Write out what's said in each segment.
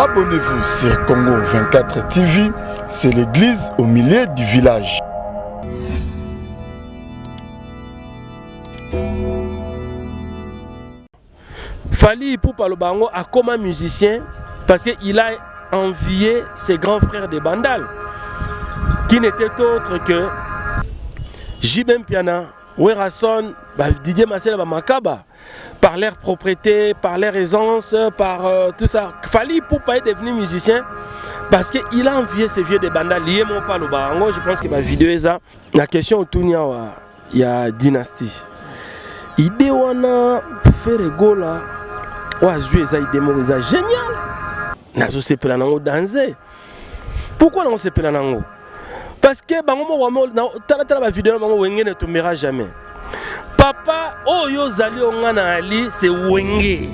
Abonnez-vous sur Congo 24 TV, c'est l'église au milieu du village. Fally Ipupa Lobango a comme un musicien parce qu'il a envié ses grands frères de Bandal qui n'étaient autres que Jibem Piana, Werason, Didier Marcel Makaba, par leur propreté, par leur aisance, par tout ça. Fally Ipupa est devenu musicien parce qu'il a envié ces vieux de Bandal. Lié mon pas Lobango, je pense que ma vidéo est ça. La question autour il y a dynastie. Idée wana faire gola. C'est génial. Nazo sepela nango danser. Pourquoi on sepela nango? Parce que la vidéo ne tombera jamais. Papa oyo zali ongana ali c'est wenge.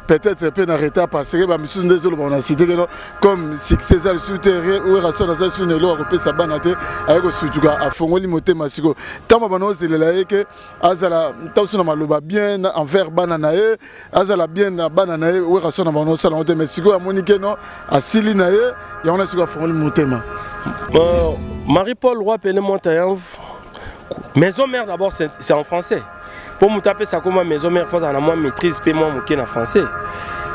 Peut-être peut arrêter parce que ma mission des autres on a cité comme si César souterrain ou rason dans sur le loi européen sabanate avec surtout à fongoli motema siko tama bano zelela que azala tausuna maloba bien envers bananae azala bien bananae ou rason na bano sala motema siko a monique non a silinae ya on a siko fongoli motema. Marie-Paul Roy Pelé Montayan maison mère d'abord c'est en français. Pour me taper ça comme maison mère, il faut avoir moins maîtrise, puis moi je en français.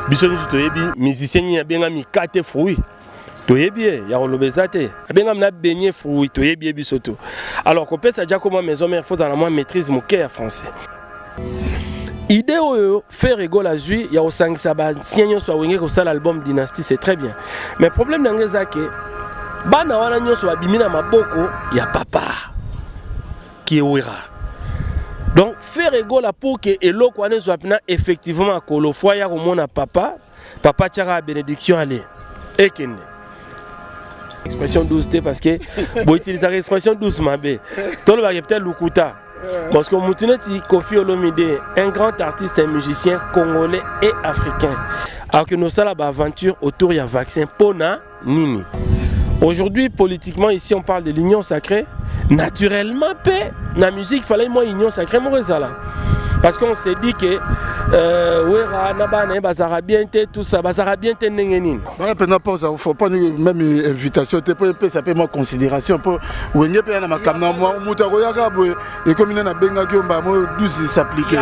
Bisoni toyebi musicien y a bien mis 4 fruits. Toyebi y a relobezate. Bien na beignet fruits toyebi bisoto. Alors qu'on peut ça déjà comme maison mère, il faut avoir moins maîtrise mon en français. Idée oyo faire rigole à lui, il y a au 5 sabat sien soit wenge ko ça l'album Dynastie, c'est très bien. Mais le problème d'angeza que bana wana nyo soit bimina maboko, il y a papa qui est ouira. Donc, faire rigole pour que l'eau soit effectivement à Kolo foyer au monde à papa tira bénédiction aller. Et qu'il expression douce parce que vous utilisez l'expression douce ma bé. Tout le monde peut-être Lukuta. Parce que Moutineti Kofi Olomide, un grand artiste et musicien congolais et africain. Alors que nous sommes aventure autour du vaccin Pona Nini. Aujourd'hui, politiquement, ici, on parle de l'union sacrée. Naturellement, la musique, il fallait moi union sacrée, parce qu'on s'est dit que tout ça, il faut pas même invitation, ça peut être considération pour s'appliquer.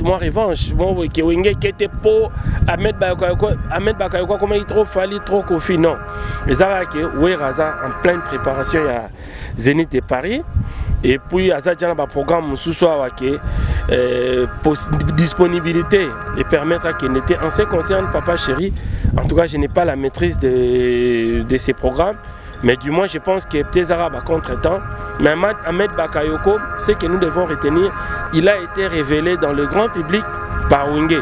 Moi revanche, moi qui était pour Ahmed Bakayoko comment il trop Fally trop Kofi non. Mais ça que en pleine préparation il y a Zénith de Paris. Et puis, à ça, il y a un programme sous soi qui disponibilité et permettre qu'il n'était en ce qui concerne Papa Chéri. En tout cas, je n'ai pas la maîtrise de ces programmes. Mais du moins, je pense que peut-être Arabes à contre-temps. Mais Ahmed Bakayoko, ce que nous devons retenir, il a été révélé dans le grand public par Wenge.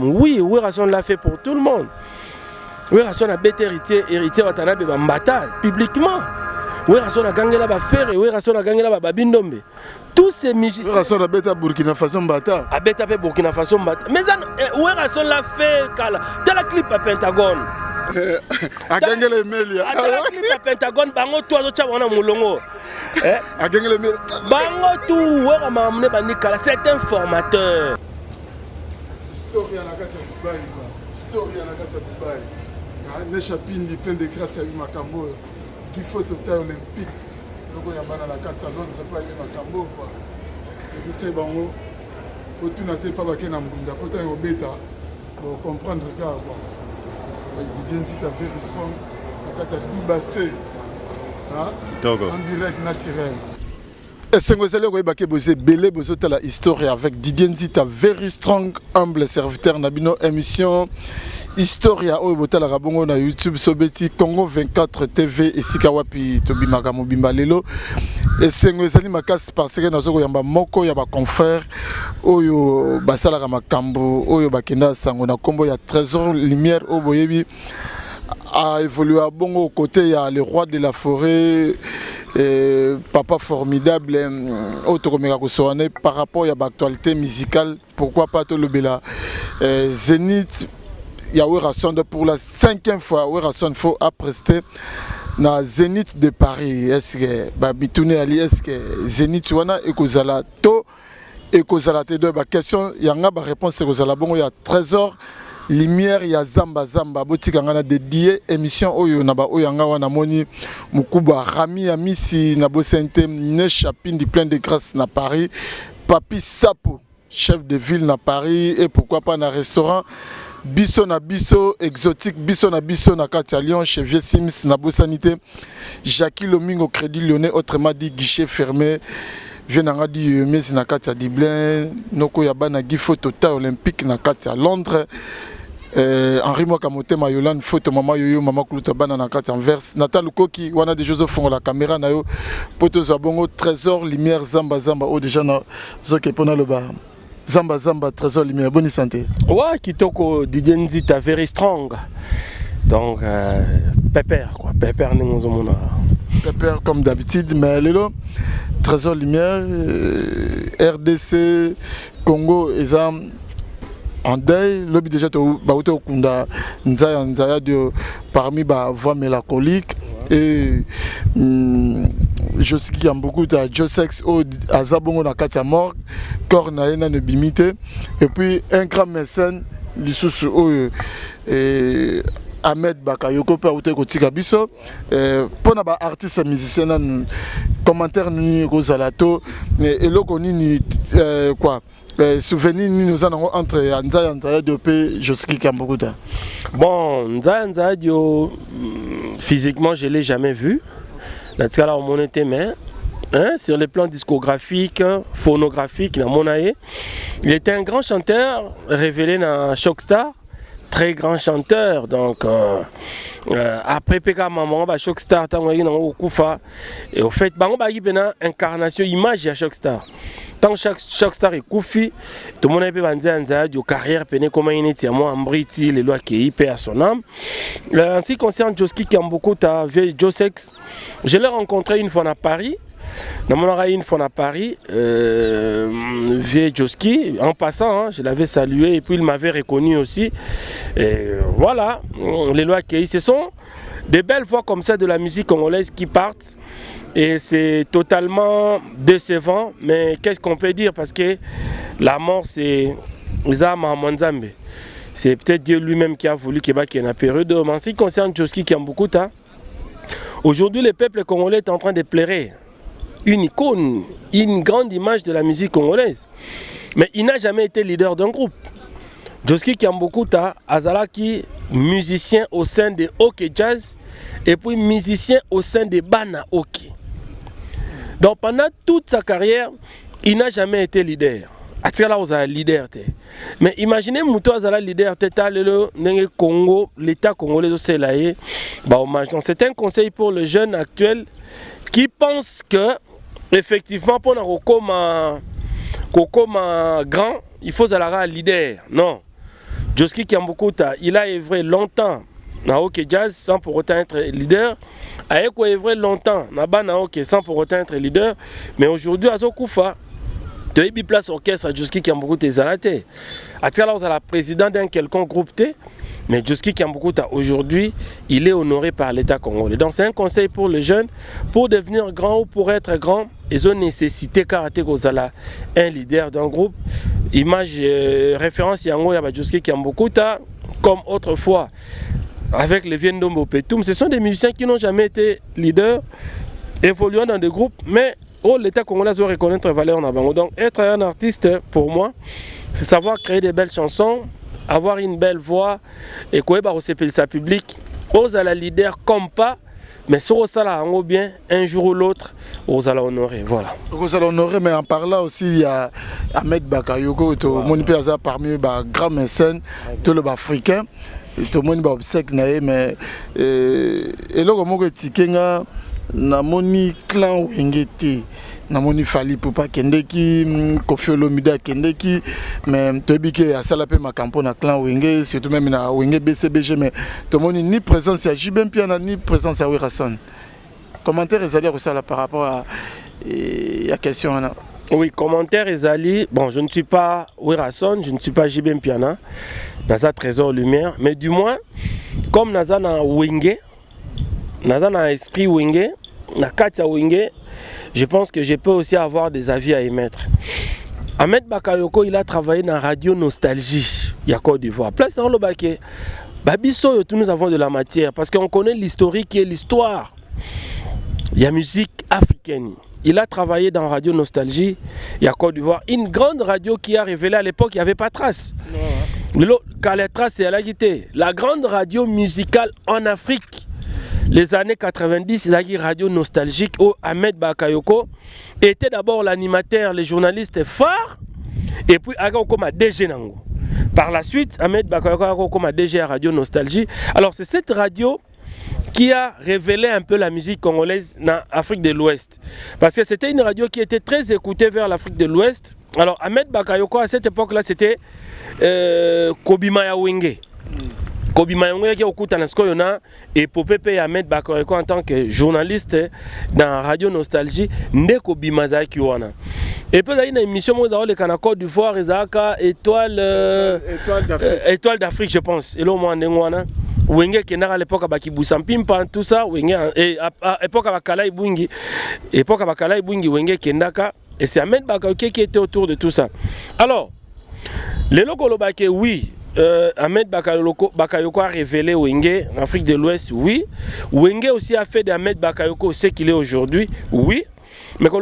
Oui, Werason l'a fait pour tout le monde. Werason a bête héritier Watanabe Bambata publiquement. Werason a gagné là-bas faire et Werason a gagné là-bas Babindombe. Tous ces musiciens. Werason a bête à Burkina Faso Mbata. A bête à Burkina Faso Mbata. Mais Werason l'a fait dans la clip à Pentagone. A gagné les mails. Dans la clip à Pentagone, bango toi tu as mulongo. A gagné les mails. Bango tout Werama amené Banikala, c'est un formateur. Story à la carte Dubaï. Story à la carte Dubaï. Ne chapine plein de grâce à Makambo. Qui faut total olympique. Donc il y a la carte à Londres pas aimer Makambo quoi. Et c'est bon. Pour tout n'attez pas baquer na mbunda pour t'en bêta. Pour comprendre regarde quoi. Didier Nzita very strong. La carte à Dubassé. En direct naturel. Et c'est vous allez voir que vous belé vous la histoire avec Didier Nzita very strong humble serviteur nabino émission Historia au botala rabongo na YouTube sobeti Congo 24 TV et sikawapi tobimaka mobimba lelo et sengwezali makasi parce que nazo yamba moko ya ba confrère oyo basala ka makambo oyo bakenda sango na kombo ya Trésor Lumière au boyebi a évolué à bongo au côté il y a le roi de la forêt papa formidable autokomeka kosoane par rapport à l'actualité musicale pourquoi pas to lobela Zénith. Il y a Werason pour la 5e fois. Werason faut prester na Zénith de Paris. Est-ce que Babitoune Ali, est-ce que Zénith wana ekozala to et kozala te do ba question yanga ba réponse kozala bongo ya trésor lumière ya zamba zamba botika ngana dédié émission oyo na ba oyo nga wana moni mukuba Rami ya misi na bosente ne chapine du plein de grâce na Paris Papi Sapo chef de ville na Paris et pourquoi pas na restaurant biso na biso exotique biso na kati ya Lyon chez Vieux Sims na bosanité Jackie Lomingo Crédit Lyonnais autrement dit guichet fermé vient nga di Messi na kati ya Dublin noko ya bana gifo Total Olympique na kati ya Londres Henri Mwakamote Mayolan photo mama yoyo mama kuluta bana na kati Anvers Natal Koki wana de Joseph Fongo la caméra na yo poto za bongo trésor lumière zamba zamba o déjà na zoke pona le ba zamba zamba trésor lumière bonne santé ouais kitoko Didier Nzita very strong donc pépère quoi pépère ningozo mona pépère comme d'habitude mais lelo trésor lumière RDC Congo exam en deuil lobby déjà ba auto kunda nzaya de parmi ba voix mélancolique et je sais qu'il y a beaucoup de Josex au Azabongo na katia mort corps na ena ne bimité et puis un grand mécène lisusu et Ahmed Bakayoko pa outé ko tika biso pona ba artiste musicien na commentaire ni ko zalato et loko ni quoi souvenir nous en avons entre Nzaya Diopé Joski Kambokuta. Bon, Nzaya Dio, physiquement, je ne l'ai jamais vu. Dans ce cas-là, on était mais sur les plans discographiques, phonographiques, il était un grand chanteur révélé dans Shockstar. Très grand chanteur, donc après PK Maman, Shockstar, et au fait, il y a une incarnation, image à Shockstar. Tant chaque star est Koufi, tout le monde peut dire que carrière peine comme il est moi en Briti, les lois qui paient à son âme. En ce qui concerne Joski qui a beaucoup de vieille Josex, je l'ai rencontré une fois à Paris. Dans mon oreille une fois à Paris, vieille Joski, en passant, je l'avais salué et puis il m'avait reconnu aussi. Et voilà, les lois qui ce sont des belles voix comme ça de la musique congolaise qui partent. Et c'est totalement décevant, mais qu'est-ce qu'on peut dire? Parce que la mort, c'est Zama Manzambe. C'est peut-être Dieu lui-même qui a voulu qu'il y ait une période. Mais en ce qui concerne Joski qui a beaucoup de aujourd'hui, le peuple congolais est en train de pleurer. Une icône, une grande image de la musique congolaise. Mais il n'a jamais été leader d'un groupe. Joski qui a beaucoup de Azalaki, musicien au sein de Hockey Jazz, et puis musicien au sein de Bana Hockey. Donc pendant toute sa carrière, il n'a jamais été leader. Atikala ozala leader te. Mais imaginez muto azala leader te talelo nenge Congo, l'État congolais oselaye ba hommage. Donc c'est un conseil pour le jeune actuel qui pense que effectivement pour na kokoma grand, il faut zalara leader. Non. Joski Kiambukuta, il a œuvré longtemps na Hockey Jazz sans pour autant être leader. Aeko œuvré longtemps na Bana Hockey sans pour autant être leader. Mais aujourd'hui, à Zokufa, de Ibi Place Orchestre à Joski Kiambukuta Zalate. À Tkala, vous êtes la présidente d'un quelconque groupe T. Mais Joski Kiambukuta, aujourd'hui, il est honoré par l'État congolais. Donc c'est un conseil pour les jeunes, pour devenir grand ou pour être grand, ils ont nécessité Karaté Gozala, un leader d'un groupe. Image, référence, Yango Yabajoski Kiambukuta, comme autrefois, avec les Viendombo Petum. Ce sont des musiciens qui n'ont jamais été leaders, évoluant dans des groupes, mais l'État congolais doit reconnaître la valeur en avant. Donc être un artiste, pour moi, c'est savoir créer des belles chansons, avoir une belle voix, et quoi sa public, aux à la leader comme pas, mais sur au salaire en bien, un jour ou l'autre, aux à la honorer. Voilà. Aux à l'honorer, mais en parlant aussi, il y a Ahmed Bakayoko, mon père parmi les grands mécènes, tout le africain, tout le monde obsèque, mais et là, comment que namoni clan wengete namoni fali popa kendeki Kofi Olomide kendeki mais tobike asala pe makampo na clan wenge surtout même na wenge BCBG mais tomoni ni présence ya Jibem Piana ni présence ya Wirason. Commentaire ezali resala par rapport à la question là. Oui, commentaire ezali bon, je ne suis pas Wirason, je ne suis pas Jibem Piana Naza Trésor Lumière, mais du moins comme Naza na wenge Naza na esprit wenge, na katia wenge, je pense que je peux aussi avoir des avis à émettre. Ahmed Bakayoko, il a travaillé dans Radio Nostalgie, il y a Côte d'Ivoire. Place dans le baquet. Babiso, nous avons de la matière parce qu'on connaît l'historique et l'histoire. Il y a musique africaine. Il a travaillé dans Radio Nostalgie, il y a Côte d'Ivoire. Une grande radio qui a révélé à l'époque, il n'y avait pas de trace. Quand les traces, c'est à la guitare. La grande radio musicale en Afrique. Les années 90, il a dit Radio Nostalgique où Ahmed Bakayoko était d'abord l'animateur, le journaliste phare, et puis il a comme DG Nango. Par la suite, Ahmed Bakayoko a comme DG à Radio Nostalgie. Alors c'est cette radio qui a révélé un peu la musique congolaise en Afrique de l'Ouest. Parce que c'était une radio qui était très écoutée vers l'Afrique de l'Ouest. Alors Ahmed Bakayoko à cette époque-là, c'était Kobimaya Wenge. Kobimaya Wenge qui écoute en Skoyona et Popé Ahmed Bakayoko en tant que journaliste dans Radio Nostalgie, Nde Kobimaya Kiwana. Et puis il y a une émission où on a Côte d'Ivoire, Étoile d'Afrique, je pense. Et là, on Wenge qui à l'époque à Kibusampimpa, tout ça, et à l'époque à Kalai Bungi, Wenge qui et c'est Ahmed Bakayoko qui était autour de tout ça. Alors, les locaux, oui, Ahmed Bakayoko a révélé Wenge en Afrique de l'Ouest, oui. Wenge aussi a fait d'Ahmed Bakayoko ce qu'il est aujourd'hui, oui. Mais quand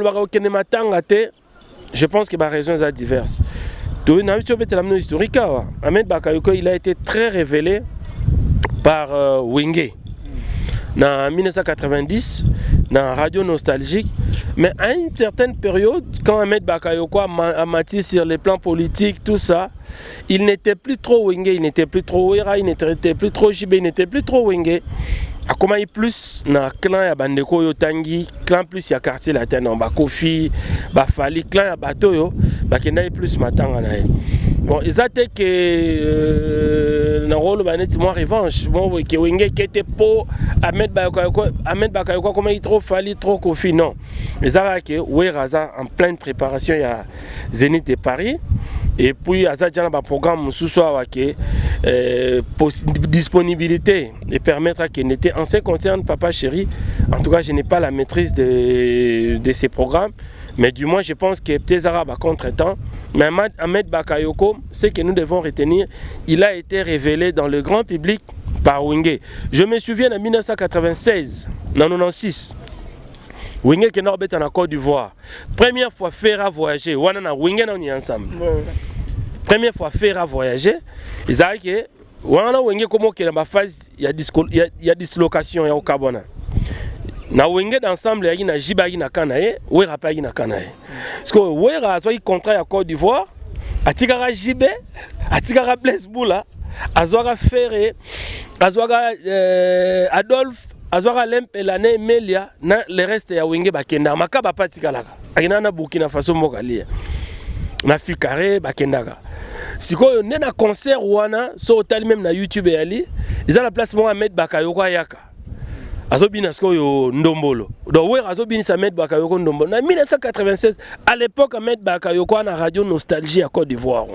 je pense qu'il y a des raisons diverses. Ahmed Bakayoko, il a été très révélé par Wenge. En 1990, dans Radio Nostalgique, mais à une certaine période, quand Ahmed Bakayoko a mati sur les plans politiques, tout ça, il n'était plus trop Wenge, il n'était plus trop Wera, il n'était plus trop Jibé, il n'était plus trop Wenge. A comment il plus dans clan ya bandeko yo tangi, clan plus ya quartier latin non ba Kofi, ba Fali, clan ya bato yo, ba kenda plus matanga na. Bon, ils attaquent que le rôle de moi revanche. Bon, que Wenge qui était pour Ahmed Bakayoko, comment il trop Fali, trop Kofi, non. Ils attaquent que Weraza en pleine préparation, il y a Zénith et Paris. Et puis, il y a un programme sous soi qui disponibilité et permettre à qu'il n'était en ce qui concerne Papa Chéri. En tout cas, je n'ai pas la maîtrise de ces programmes. Mais du moins, je pense que peut-être Arabes contre-temps. Mais Ahmed Bakayoko, ce que nous devons retenir, il a été révélé dans le grand public par Wenge. Je me souviens en 1996, en 1996, Wenge qui est en Côte d'Ivoire. Première fois faire à voyager, Wenge on est ensemble. Première fois faire à voyager, ils ont dit que Wenge comment qu'il y a une phase, il y a dislocation au Cabona. Na Wenge d'ensemble il y a Jiba na Kanae, Wera pa na Kanae. Parce que Wera a soit contrat à Côte d'Ivoire, atikara Jibe, atikara Blaise Boula, azwara Ferré, azwara Adolphe, azwara Lempe l'année Melia, na le reste ya Wenge bakenda makaba patikala. Akina na Burkina Faso mokalia. Na Fikare bakendaka. Siko nena concert wana so hotel même na YouTube ali, ils ont la place mo Ahmed Bakayoko yaka. Azobina yo Ndombolo. Donc ouais, Azobina Ahmed Bakayoko Ndombolo. En 1996, à l'époque Ahmed Bakayoko a Radio Nostalgie à Côte d'Ivoire.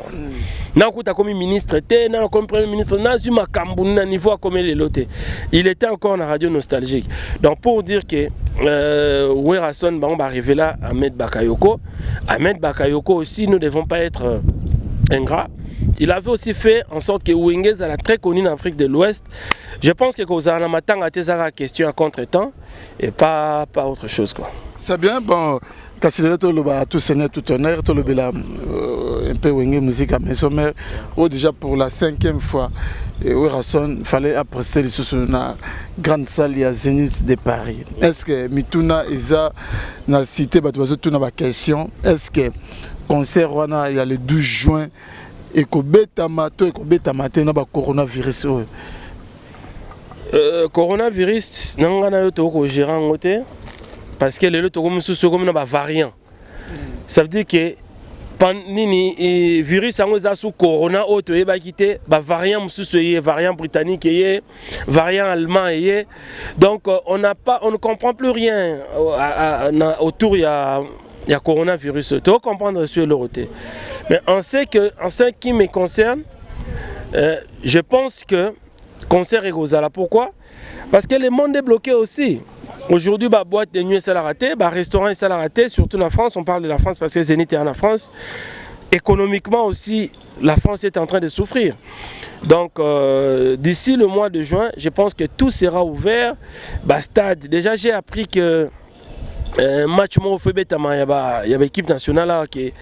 Na kuta comme ministre, na comme premier ministre, na zuma Kambouna niveau comme les lotés. Il était encore dans Radio Nostalgique. Donc pour dire que Werason va arriver là Ahmed Bakayoko. Ahmed Bakayoko aussi, nous ne devons pas être ingrats. Il avait aussi fait en sorte que Wenge est très connu en Afrique de l'Ouest. Je pense que vous avez une question à contre-temps et pas autre chose. C'est bien, bon, considéré tout Seigneur, tout honneur, tout le un peu Wenge musique à maison mère, ou déjà pour la 5e fois, il fallait prester sur une grande salle, il y a Zénith de Paris. Est-ce que Mituna Isa n'a cité ma question, est-ce que concert il y a le 12 juin et que bêta matin na coronavirus coronavirus nangana yo to ko gérer ngote parce que le to comme sous comme na variant. Ça veut dire que nini virus ango za sous corona auto e ba kité ba variant mususu yé variant britannique yé variant allemand yé. Donc on ne comprend plus rien autour il y a coronavirus. Tu dois comprendre sur le côté. Mais en ce qui me concerne, je pense que concert est gozala. Pourquoi? Parce que le monde est bloqué aussi. Aujourd'hui, la boîte de nuit est raté, le restaurant est raté, surtout en France. On parle de la France parce que Zénith est en France. économiquement aussi, la France est en train de souffrir. Donc, d'ici le mois de juin, je pense que tout sera ouvert. Stade. Déjà, j'ai appris que un match au Fébétama, il y a l'équipe nationale là, qui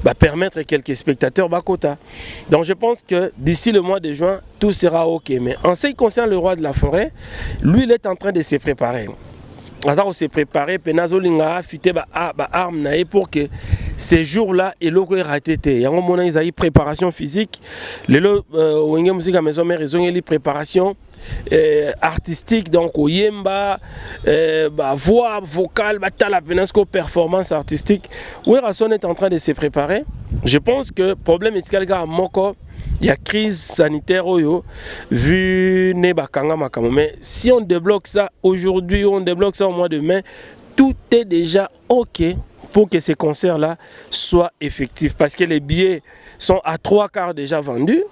va permettre quelques spectateurs Bakota. Donc je pense que d'ici le mois de juin, tout sera ok. Mais en ce qui concerne le roi de la forêt, lui il est en train de se préparer. Alors on s'est préparé, Penazolinga a fité arme pour que ces jours-là, il y raté. Il y a une préparation physique. Les musique à maison mère, ils ont une préparation artistique, donc au yemba, voix vocale, la performance artistique. Oui, Rasson est en train de se préparer. Je pense que le problème est qu'il y a il y a crise sanitaire vu Nebakanga Makamo. Mais si on débloque ça aujourd'hui, on débloque ça au mois de mai, tout est déjà ok pour que ces concerts-là soient effectifs. Parce que les billets sont à 3/4 déjà vendus.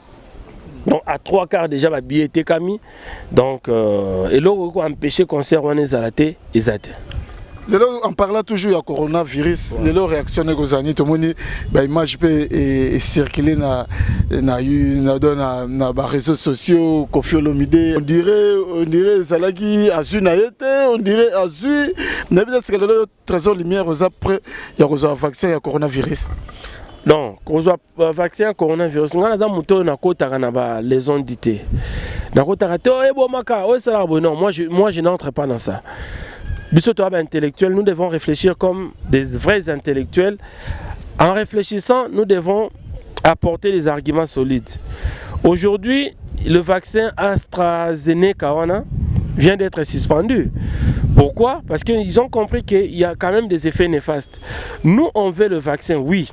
Donc à 3/4 déjà les billets étaient commis. Donc et là on a empêché le concert on est arrêté, ils étaient. En parlant toujours du coronavirus, les réactions aux années, tout le monde l'image peut circuler dans les réseaux sociaux, Koffi Olomide. On dirait Zalagi Azui Naïete, on dirait Azui. Mais peut-être que le trésor lumière après il y a un vaccin, il y a coronavirus. Non, quand on vaccin coronavirus, on a les ondes d'été. Non, moi je n'entre pas dans ça. Intellectuels, nous devons réfléchir comme des vrais intellectuels. En réfléchissant, nous devons apporter des arguments solides. Aujourd'hui, le vaccin AstraZeneca vient d'être suspendu. Pourquoi? Parce qu'ils ont compris qu'il y a quand même des effets néfastes. Nous, on veut le vaccin, oui.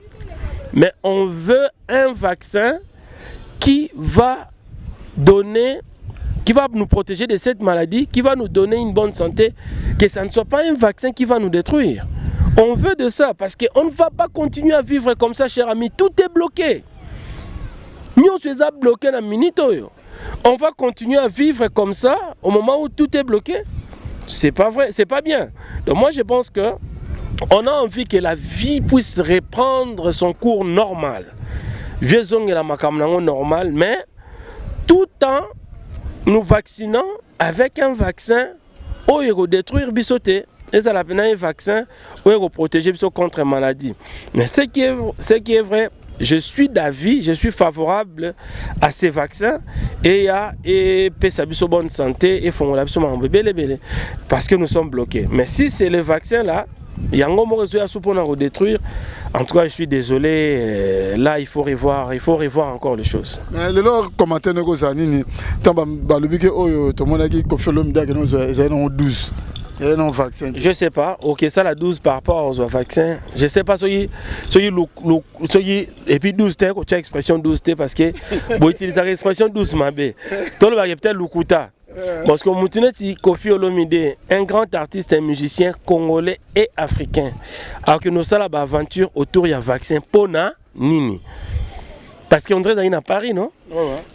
Mais on veut un vaccin qui va nous protéger de cette maladie, qui va nous donner une bonne santé, que ça ne soit pas un vaccin qui va nous détruire. On veut de ça parce qu'on ne va pas continuer à vivre comme ça, cher ami. Tout est bloqué. Nous sommes bloqués dans minute. On va continuer à vivre comme ça au moment où tout est bloqué. C'est pas vrai, c'est pas bien. Donc moi je pense que on a envie que la vie puisse reprendre son cours normal. Vieux zong et la makamnango normal, mais tout en nous vaccinons avec un vaccin où il va détruire bisoté. Et ça un vaccin où il va protéger contre la maladie. Mais ce qui est vrai, je suis d'avis, je suis favorable à ces vaccins et à sa bonne santé et font la parce que nous sommes bloqués. Mais si c'est le vaccin là, il y a un moment pour détruire. En tout cas, je suis désolé. Là, il faut revoir encore les choses. Le commentaire de Gozanini, tant que tout le monde a dit qu'il faut l'homme d'agrément 12. Je ne sais pas. Ok, ça la 12 par rapport aux vaccins. Je ne sais pas et puis 12 tu as expression 12 parce que vous utilisez l'expression 12 mabé. Tout le monde peut-être Lukuta. Parce que Moutineti Koffi Olomide, un grand artiste et musicien congolais et africain. Alors que nous avons l'aventure autour du vaccin Pona Nini. Parce qu'on dirait qu'il y a Paris, non?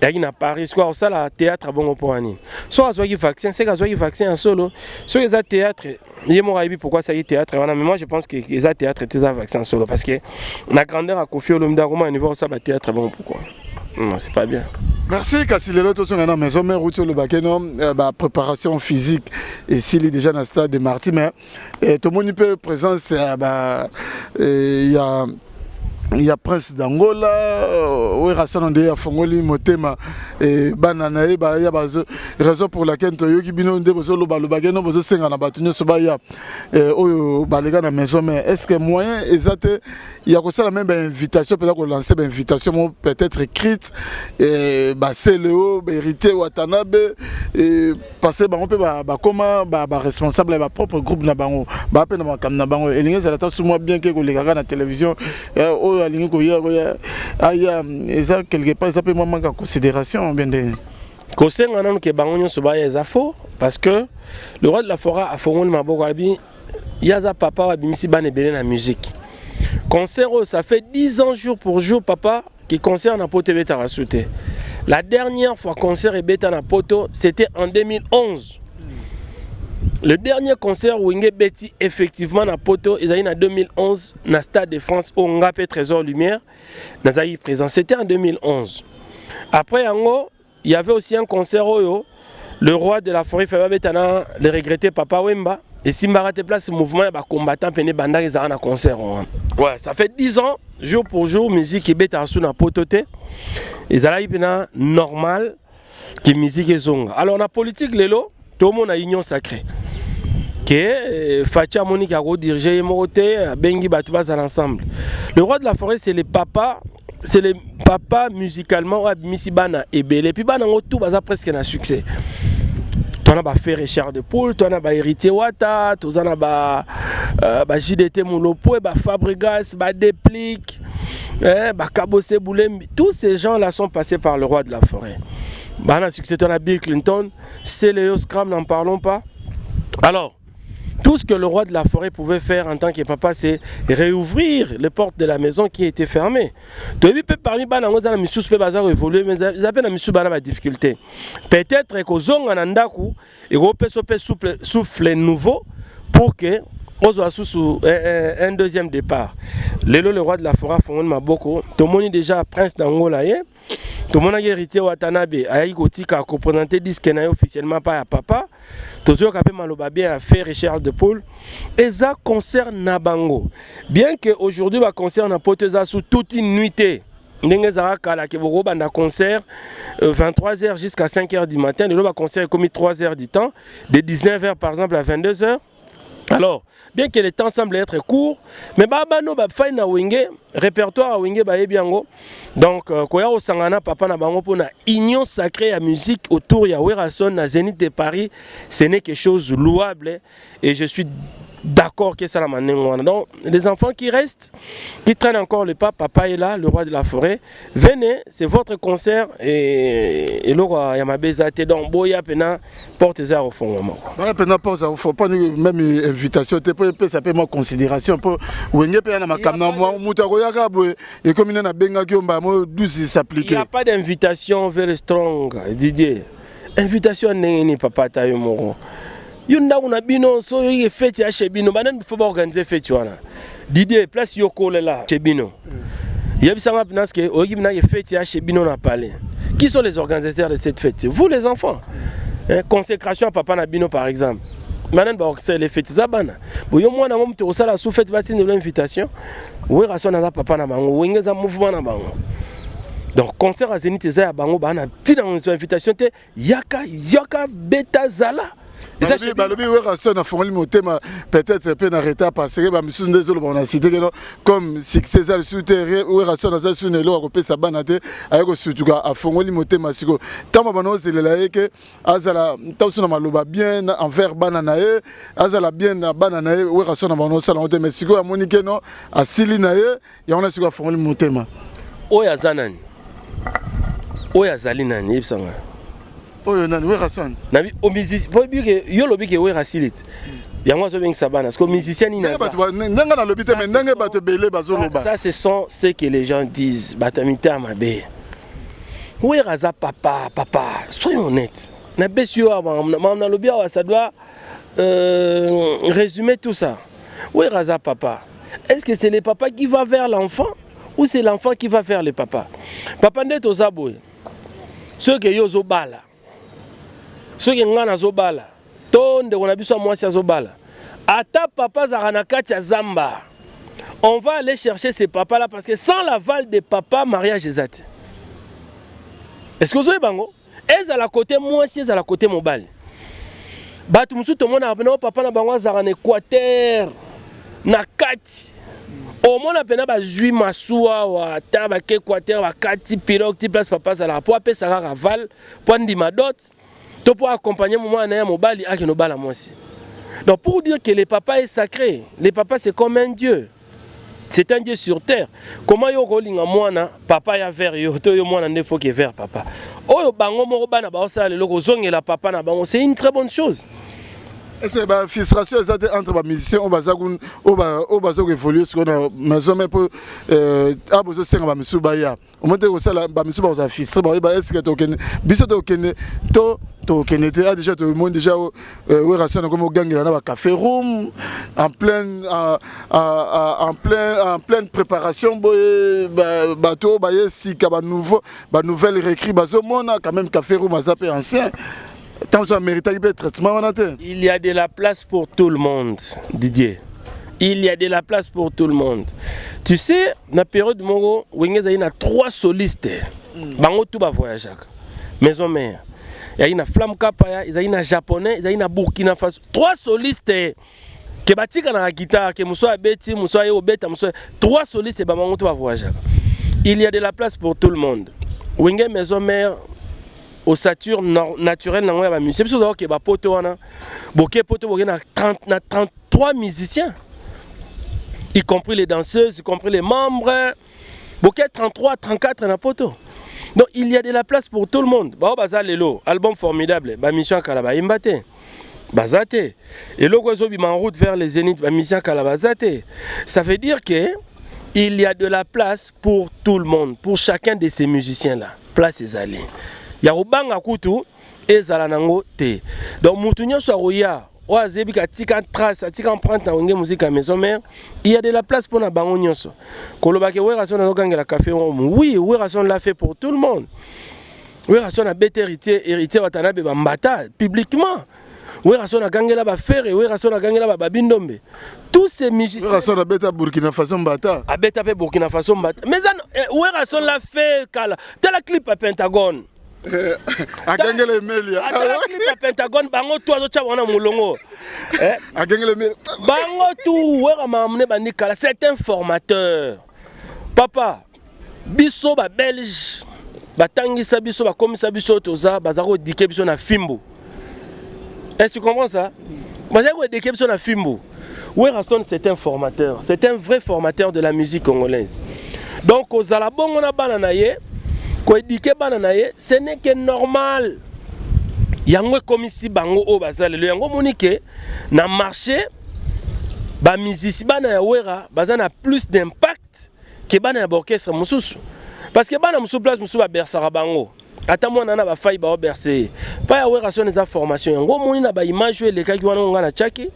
Il y a Paris, soit ça le théâtre bon pour Nini. Soit il y a vaccin, c'est qu'il y a vaccin en solo. Soit il y a théâtre, il y a pourquoi ça y est théâtre. Mais moi je pense qu'il y a théâtre et un vaccin en solo. Parce que la grandeur à Koffi Olomide, au niveau ça le théâtre bon pourquoi? Non, c'est pas bien. Merci Kassilelo Tosongana maison mère route le bakeno préparation physique et s'il est déjà dans le stade de Marty mais tout le monde peut présence il y a Prince d'Angola, oui, Rasson Fongoli, Motema, et Banana, il y a raison pour laquelle Toyoki Bino de Bozolo Balubageno, Bozo Sengana Batuno Sobaya, au Balega dans la maison, mais est-ce que moyen exact, il y a aussi la même invitation, peut-être qu'on lance une invitation peut-être écrite, c'est Léo, Hérité, Watanabe, parce que on peut comment responsable de propre groupe Nabango, Nabango, et l'ingé, ça sous moi bien que les gars dans la télévision, quelque part ça peut manquer en considération bien de parce que le roi de la forêt a formé il y a papa abimisi ban ebele na musique concert ça fait 10 ans jour pour jour papa qui concerne na poto beta rasouté la dernière fois concert et beta na poto c'était en 2011 Le dernier concert où Inge Betty effectivement na poto, ils en 2011 na Stade de France au Ngapé Trésor Lumière, nazaï présent. C'était en 2011. Après Ango, il y avait aussi un concert où le roi de la forêt fait le regretté Papa Wemba. Et si Mbarate place mouvement, il y a combattant pene banda ils ont un concert. Ouais, ça fait 10 ans, jour pour jour, musique et bêta sous na potote. Ils ont normal que musique est zonga. Alors la politique lelo, tout le monde a union sacrée. Que Fatia Monique a dirigé Moroté, Bengi Batubaz à l'ensemble. Le roi de la forêt, c'est les papas. C'est les papas musicalement, Missibana et Belé. Puis Bana tout baza presque un succès. Tu as fait Richard de Poule, tu as hérité Wata, tu as JDT Moulopo, Fabregas, Déplique, Kabose Boulem. Tous ces gens-là sont passés par le roi de la forêt. Bana succès, tu as Bill Clinton, Célio Scram, n'en parlons pas. Alors, tout ce que le roi de la forêt pouvait faire en tant que papa, c'est réouvrir les portes de la maison qui étaient fermées. Tu as vu, parmi les gens qui ont évolué, mais ils appellent la difficulté. Peut-être que les gens qui ont souffle nouveau pour que sous un deuxième départ. Le roi de la forêt, tout le monde est déjà prince d'Angola. Tout le monde a hérité Watanabe. Il a représenté disque officiellement pas à papa. Tout le monde a fait Richard de Poule. Et ça concerne Nabango. Bien qu'aujourd'hui, ça concerne Poteza sous toute une nuitée. Ndenge Zarakala qui a concert 23h jusqu'à 5h du matin. Le concert est commis 3h du temps, de 19h par exemple à 22h. Alors, bien que le temps semble être court, mais babano fay na wenge répertoire à wenge ba ebiango. Donc koya osangana papa na bango pona union sacrée à musique autour ya Werason na Zénith de Paris, ce n'est quelque chose de louable et je suis d'accord que ça la manengwana. Donc les enfants qui restent, qui traînent encore le pape, papa est là, le roi de la forêt. Venez, c'est votre concert et le roi Yamabezate donc boya pena porte ça au fond. Bah pena porte ça au fond, pas même invitation, tu peux ça peut moi considération pour wenge pe na makamna moi mutako yaka boy et comme na benga ki omba mo douce s'appliquer. Il n'y a pas d'invitation very strong Didier. Invitation n'est papa tayo moro. Yunda una bino so yé fête ya chebino banan faut organiser fête wana Didier place yoko là chebino yebisanga pinaske oyibina yé fête ya chebino na palais. Qui sont les organisateurs de cette fête? Vous les enfants. Consécration à papa na bino par exemple. Manan ba organiser les fêtes zabana bo yo mwana mo mto sala sous fête batine de l'invitation oui rason na papa na bango wengeza mouvement na bango. Donc concert à Zénith za bango bana tina invitation te yaka beta zala. Peut-être peut arrêter à passer comme si César souterrain ou raison sur le lot à sa banate avec surtout à Fongoli Motema Sigo. Tant que c'est que Azala Tausuna Maloba bien envers Bananae, Azala bien Bananae ou raison à mon salon de Mexico à Monique non à Silinae, et on a su à Fongoli Motema. Oya Zanan. Oya Zalina Nipsanga. Oyo nani Werason nabi o musicien po bi ke yo lobi ke Werasilit yango so bengi sabana parce que musicien ni na ndanga na lobi te mais ndanga bato belé bazoloba ça ce sont ce que les gens disent batamita mabe Weraza papa soyons honnêtes na besio na lobi ça doit résumer tout ça. Weraza papa, est-ce que c'est le papa qui va vers l'enfant ou c'est l'enfant qui va vers le papa? Papa ndeto zaboy ceux que yo zobala ceux qui ngana zobala tonde on a biso mwasi zobala ata papa zarana kati zamba on va aller chercher ces papas là parce que sans l'aval des papas mariage ezate. Est-ce que vous avez bango eza la côté mwasi eza la côté mobile batu musu to mona na papa na bango zarana Équateur na kati au moins pena ba zui masuwa wa taba ke Équateur ba kati pirogue ti place papa za la po apé ça raval po ndima dot to pour accompagner maman na mobali a no bala mwasi. Donc pour dire que le papa est sacré, le papa c'est comme un dieu. C'est un dieu sur terre. Comment yo rolinga mwana papa ya vers yo to yo mwana ndefo ke vers papa. Oyo bango moko bana ba osala le loko zongela papa na bango, c'est une très bonne chose. Est-ce que la frustration est entre les musiciens au bazar évoluer sur la maison mais pour à besoin de 5 bamisu baya au moment où ça la bamisu baza frustré ba est-ce que tu biso to kenete a déjà tout le monde déjà ouais rationnel comme gangela na ba café room en pleine préparation bateau ba si ka ba nouveau ba nouvelle réécrit bazo mona quand même café room azapé ancien. Il y a de la place pour tout le monde, Didier. Il y a de la place pour tout le monde. Tu sais, dans la période où il y a 3 solistes, bango tout va voyager. Maison mère. Il y a une flamme kapaya, il y a une japonais, il y a une Burkina Faso. 3 solistes qui batika na guitare, qui musoa beti, musoa obeta, musoa 3 solistes bango tout va voyager. Il y a de la place pour tout le monde. Wenge maison mère au sature naturel na ngwa ba musicien biso ke ba poto wana boke poto boke na 33 musiciens y compris les danseuses y compris les membres boke 33 34 na poto. Donc il y a de la place pour tout le monde. Ba baza lelo album formidable ba mission kala ba imbate bazate et logo zobi en route vers les zéniths ba mission kala bazate. Ça veut dire que il y a de la place pour tout le monde, pour chacun de ces musiciens là. Place ezali. Ya robanga kutu ezala nango te. Donc mutu nyonso akoya o azebi ka tika trace tika empreinte na ngé musique à maison mère, il y a de la place pour na bango nyonso. Koloba ke Werason na kangela café oui, Werason l'a fait pour tout le monde. Werason a bête héritier watanabe ba mbata publiquement. Werason a gangela ba faire, Werason a gangela ba bindombe. Tous ces musiciens Werason a bête à Burkina Faso mbata. A bête à Burkina Faso mbata. Mais Werason l'a fait kala. T'as la clip à Pentagone. A gagné les mails. A Pentagone, bango tout azo tchabana mulongo. A gagné les mails. Bango tout, wera mamne bandikala, c'est un formateur. Papa, biso ba belge, batangisa biso ba komisa biso toza, bazako dike biso na fimbo. Est-ce que tu comprends ça? Bazako dike biso na fimbo. Werason c'est un formateur, c'est un vrai formateur de la musique congolaise. Donc aux alabongo na banana ye ce n'est que normal. Yango comme si bango o bazale le yango monike na marché ba musicien bana ya wera bazana plus d'impact que bana ya orchestre mususu parce que bana musu place musu ba bersara bango ata mwana na ba fai ba bercer pa ya wera son les formation yango moni na ba image le kaki wana ngana chaki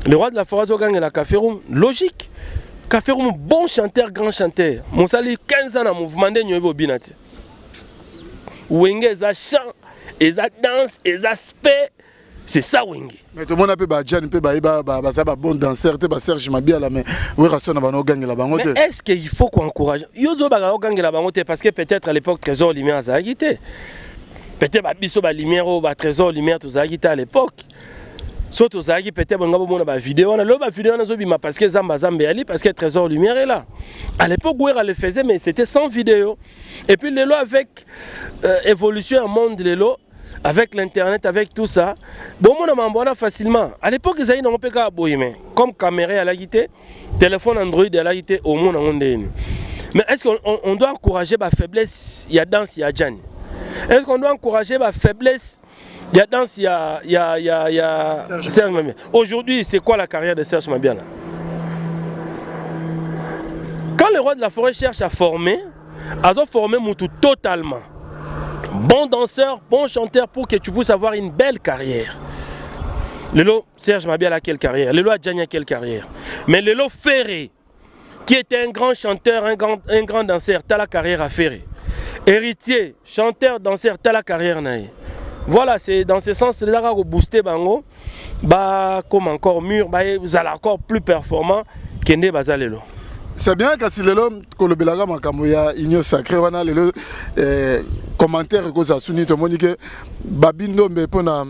le roi de la forêt zo la café room logique café room bon chanteur grand chanteur mosali 15 ans na mouvement de nyobo binati Wenge eza chant, eza danse, eza spé, c'est ça Wenge. Mais tout le monde a pu Badjan, peut ba bon danseur, te ba Serge Mabiala mais Werason na ba no gagner la bango te. Mais est-ce qu'il faut qu'on encourage? Yozo ba gagner la bango te parce que peut-être à l'époque Trésor Lumière a agité. Peut-être ba biso ba lumière ou ba Trésor Lumière tout agité à l'époque. Soto zaki peut-être bon ngabo mona ba vidéo na lo ba vidéo na zo bima parce que Zamba ali parce que Trésor Lumière est là. À l'époque Wera le faisait mais c'était sans vidéo. Et puis Lelo avec évolution en monde Lelo avec l'internet avec tout ça, bon mona mambona facilement. À l'époque ils n'ont pas qu'à boymer comme caméra à la guité, téléphone Android à la guité au monde en ondeni. Mais est-ce qu'on doit encourager la faiblesse, il y a danse, il y a Djani. Est-ce qu'on doit encourager la faiblesse? Il y a danse, il y a Serge Mabiala. Aujourd'hui, c'est quoi la carrière de Serge Mabiala? Quand le roi de la forêt cherche à former, ils ont formé Moutou totalement. Bon danseur, bon chanteur pour que tu puisses avoir une belle carrière. Lelo, Serge Mabiala a quelle carrière? Lelo Adjani a quelle carrière? Mais Lelo Ferré, qui était un grand chanteur, un grand danseur, t'as la carrière à Ferré. Héritier, chanteur, danseur, t'as la carrière naïe. Voilà, c'est dans ce sens là qu'on booster bango, bah comme encore mûr, bah vous allez encore plus performant qu'ende bazalelo. C'est bien que si lelo kolobelaga makambo ya union sacrée wana lelo commentaire ko za suni to moni que babindo mbe pona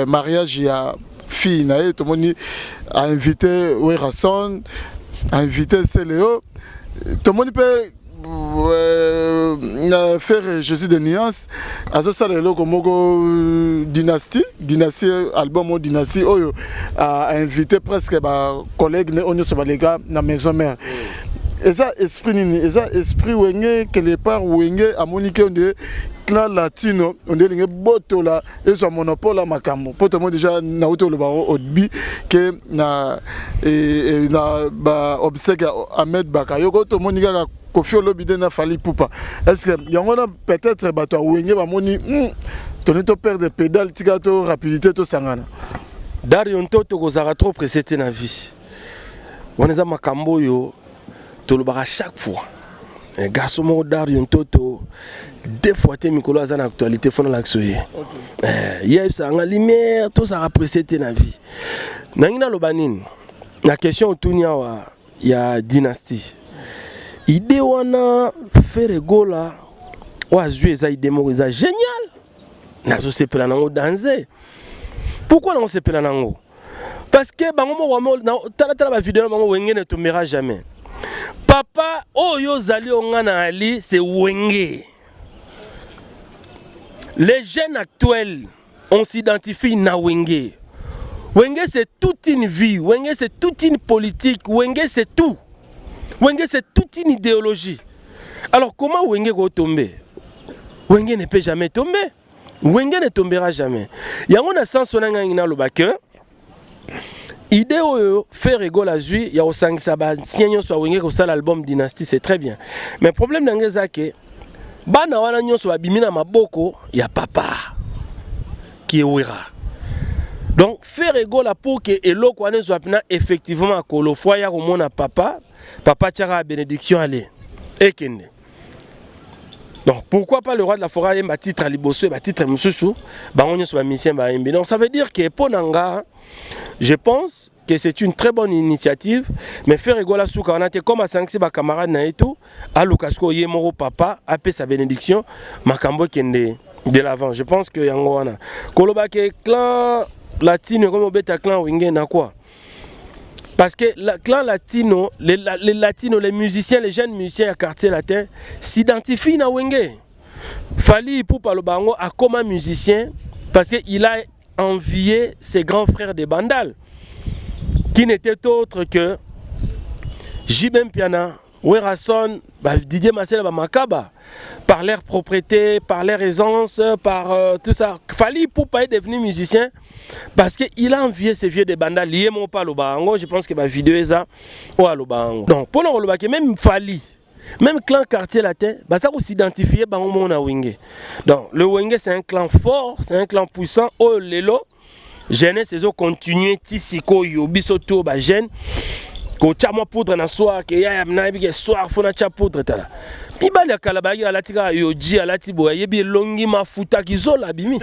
mariage ya fille na to moni a invité Werason, a invité Céléo, to moni peut faire Jésus de Nuance azo salelo komoko dynastie album dynastie oyo a invité presque ba collègue ne onyo so balega na maison mère eza esprit nini eza esprit wenge quelque part wenge amonique onde clan latino on dit que botola et son monopole à makambo potement déjà na auto le baro odbi que na obsèque Ahmed Bakayoko to monika Kofi Olomide na Fally Ipupa. Est-ce que yango na peut-être bato wenge ba moni ton to perdre de pédale tika to rapidité to sangana Dario Toto kozara trop pressé na vie. Waneza makambo yo to le bara chaque fois. Un garçon mo Dario Toto deux fois te mikolo azana actualité fona l'axoye. Yeb sa nga lumière to ça pressé na vie. Nangina lobanine. La question autour wa ya dynastie. Idée wana faire gola wa jouer za idée mo za génial. Nazo sepela nango danser. Pourquoi on sepela nango? Parce que bango mo wa tala ba vidéo bango wenge ne tombera jamais. Papa oyo zali ongana ali c'est wenge. Les jeunes actuels on s'identifie na wenge. Wenge c'est toute une vie, wenge c'est toute une politique, wenge c'est tout. Wenge c'est toute une idéologie. Alors comment Wenge va tomber? Wenge ne peut jamais tomber. Wenge ne tombera jamais. Il y a un sens où on a le bac. Idée où faire rigolo à lui, il y a aussi un sabbat. Si on soit Wenge comme ça l'album Dynastie, c'est très bien. Mais le problème dans c'est que bana wana nyo soit bimina maboko, il y a papa qui est ouira. Donc faire rigolo pour que eloko ane soit effectivement kolo fois ya au na papa. Papa tira bénédiction allez. Et kende. Donc pourquoi pas le roi de la forêt a titre à Liboso et titre à Moussoussou, on est sur la mission. Donc ça veut dire que pour Nanga, je pense que c'est une très bonne initiative, mais faire rigoler sous quand on a été comme à 5-6 camarades na et tout, à Lukasko Yemoro papa a fait sa bénédiction, Makambo kende de l'avant. Je pense que Yangoana. Kolobake clan latino comme beta clan Wenge na quoi? Parce que le clan latino, les latinos, les musiciens, les jeunes musiciens à quartier latin s'identifient à Wenge. Fally Ipupa le bango a comme un musicien parce qu'il a envié ses grands frères des Bandal qui n'étaient autres que Jibem Piana, Werason, Didier Marcel Makaba, par leur propriété, par leur aisance, par tout ça. Fally Ipupa est devenu musicien parce qu'il a envié ces vieux des Bandal liés mon pas lobango. Je pense que ma vidéo est ça ou à lobango. Donc pour nous le même Fally, même clan quartier latin, ça vous s'identifier bango mon a Wenge. Donc le Wenge c'est un clan fort, c'est un clan puissant. Oh lelo, jeunesse c'est continuer tisiko yobiso to ba jeune. Ko chama poudre na soir que ya na bi soir fona cha poudre tala. Bibali ya kalabagi ala tika yoji ala tibo yebi longi mafuta kizola bimi.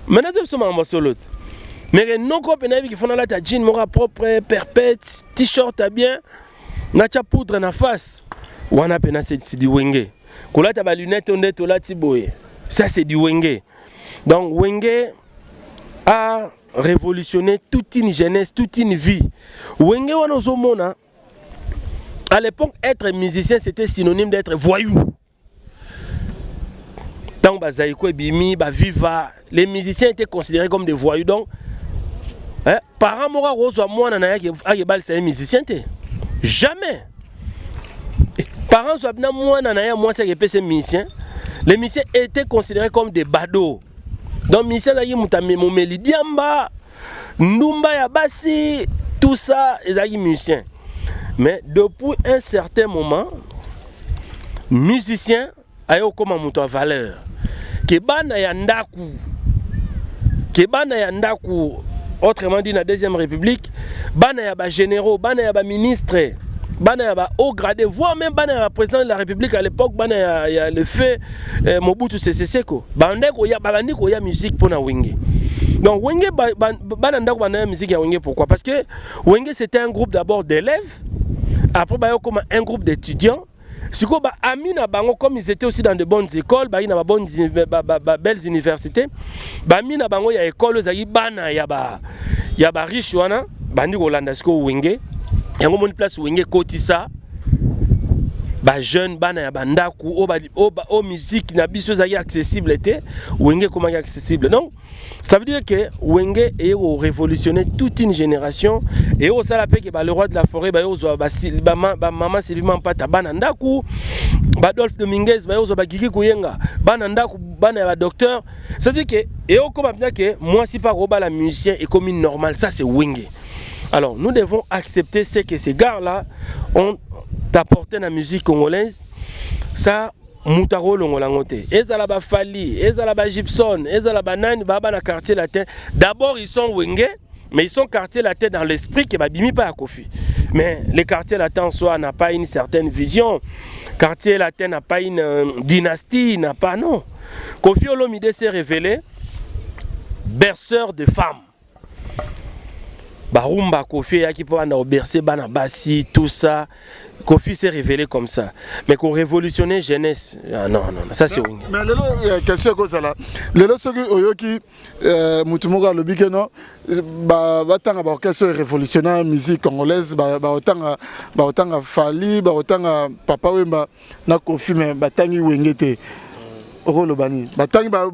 Maintenant c'est seulement en solo. Mais non ko penabi qui fona la ta jean mora propre perpète, t-shirt à bien na cha poudre na face. Wana pena c'est du Wenge. Ko la ta ba lunette onde to la tibo. Ça c'est du Wenge. Donc Wenge a révolutionné toute une jeunesse, toute une vie. Wenge Wanozomona, à l'époque, être musicien c'était synonyme d'être voyou. Tant Bazaïko et Bimi, Viva, les musiciens étaient considérés comme des voyous. Donc, par amour à Rose, moi, c'est un musicien. Jamais. Par moi, c'est un musicien. Les musiciens étaient considérés comme des badauds. Donc, musicien, Momeli Diamba, Ndumba Yabasi, tout ça, ils sont musiciens. Mais depuis un certain moment, musicien a eu comme un valeur. Kebana Yandaku, autrement dit, dans la Deuxième République, Bana Yaba généraux, Bana Yaba ministre, Bana Yaba haut gradé, voire même Bana Yaba président de la République à l'époque, Bana Yaba le fait Mobutu Sese Seko. Bandeko ya musique pour na Wenge. Donc Wenge Banandako Bana musique ya Wenge pourquoi? Parce que Wenge c'était un groupe d'abord d'élèves, après comme un groupe d'étudiants. Si quoi Amina bango comme ils étaient aussi dans de bonnes écoles, ba ina ba bonnes belles universités, ba mina bango ya école zaki bana ya ba riche wana bandi Holanda sko Wenge. Yango moni place Wenge kotisa ba jeune bana ya bandaku o musique na biso zaki accessible était Wenge comment accessible. Donc ça veut dire que Wenge est révolutionné toute une génération et au sala pe que le roi de la forêt ba maman Sylvain Pata banandaku Badolphe Dominguez bayozo bagiki kuyenga bana ndako bana ba docteur, c'est-à-dire que et on comme bien que moi si pas roba la musicien est comme normal, ça c'est wingé. Alors nous devons accepter ce que ces gars là ont apporté la musique congolaise. Ça Moutaro longolangote. Ezala ba Fali, ezala ba Gibson, ezala ba nani baba na quartier latin. D'abord ils sont wingé, mais ils sont quartier latin dans l'esprit que babimi pas à Kofi. Mais le quartier latin en soi n'a pas une certaine vision. Quartier latin n'a pas une dynastie, n'a pas, non. Kofi Olomide s'est révélé berceur de femmes. Barumba Kofi yaki po anda bercer bana basi tout ça. Kofi s'est révélé comme ça. Mais qu'on révolutionner jeunesse, ah non, ça c'est wing. Mais le question que ça là, le ce que oyoki mutumoga lobi que non, batanga ba orchestre révolutionnaire musique congolaise, otanga Fali, otanga Papa Wemba na Kofi mais batangi wengete. Rolo bani, batangi ba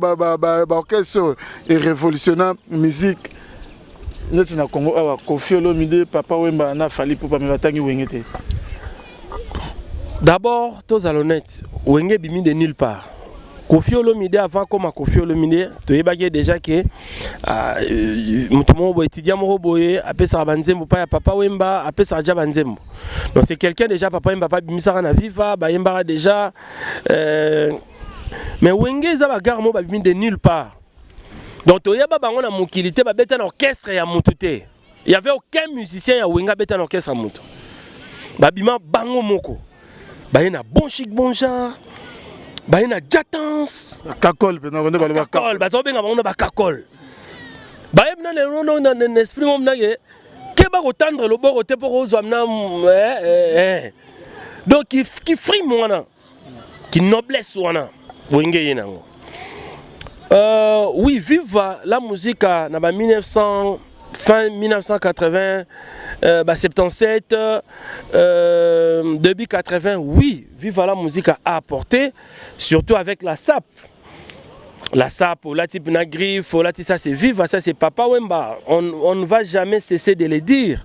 orchestre révolutionnaire musique. Nous na Congo awa Kofi Olomide, Papa Wemba na Fali pour pas me batangi wengete. D'abord, tous à l'honnête, Wenge bimi de nulle part. Kofi Olomide avant comme Kofi Olomide, tu es déjà que mutumo étudiant mo boye apé sa banzembo pa Papa Wemba apé sa ja banzembo. Donc c'est quelqu'un déjà Papa Wemba pas bimisa na viva, ba Yemba déjà mais Wenge za ba gar mo ba bimi de nulle part. Donc tu yaba bango na mukilité ba beta na orchestre ya mutute. Il y avait aucun musicien ya Wenga beta na orchestre mutu. Ba bima bango moko. Bayena bon chic bon genre, bayena jatance, kakol pena on ba kakol, bazobenga on ba kakol. Bayena le non esprit mom na ye, ke ba ko tendre le bord te pour ozamna donc qui frime wana, qui noblesse wana, wenge yenango. Oui, vive la musique na ba 1900 fin 1980, 77, début 80, oui, Viva la musique a apporté, surtout avec la SAP. La SAP, la type Nagrif, ça c'est Viva, ça c'est Papa Wemba. On ne va jamais cesser de le dire.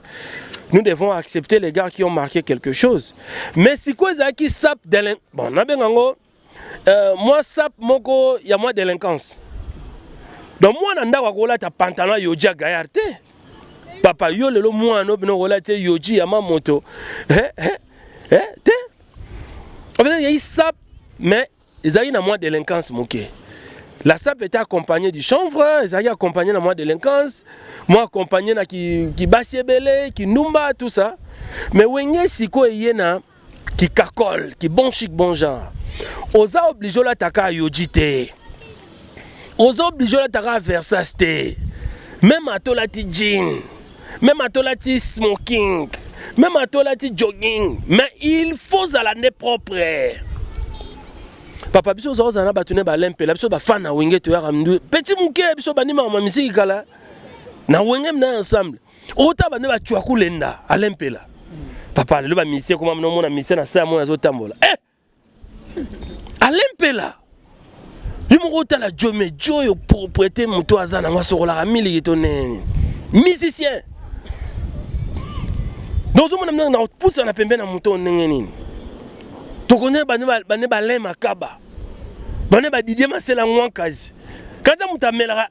Nous devons accepter les gars qui ont marqué quelque chose. Mais si quoi qui SAP délinquance, bon, moi SAP, il y a moins de délinquance. Donc moi nanda wakola ta pantalon yoji a gayarte. Papa yo lelo moi no bino kola te yoji ya ma moto. Te. En fait il y a SAP mais ils ont une moins délinquance moké. La SAP était accompagnée du chanvre, ils ont accompagné la moins délinquance, moi accompagné na qui basiebele, qui numba tout ça. Mais wenge siko yena qui kakol, qui bon chic bon genre. Oza obligé la taka yoji te. Aux obligés à ta Versace, même à tolati jean, même à tolati smoking, même à tolati jogging, mais il faut à l'année propre. Papa biso za na batune ba lempe la biso ba fan na wenge to ya ramdu petit muke biso banima ma musique kala na wenge na ensemble ota ba ne ba twa kulenda a lempe la papa le ba musicien comme no mona musicien na sa mona zo tambola a lempe la il m'a la Dieu pour prêter mon toit à Zana, moi sur la mille musicien. Donc on a poussé à la pembe na mouton n'engeni. Tu connais bané balé makaba. Bané ba Didier Masela Nwankazi. Quand on t'a mêlé à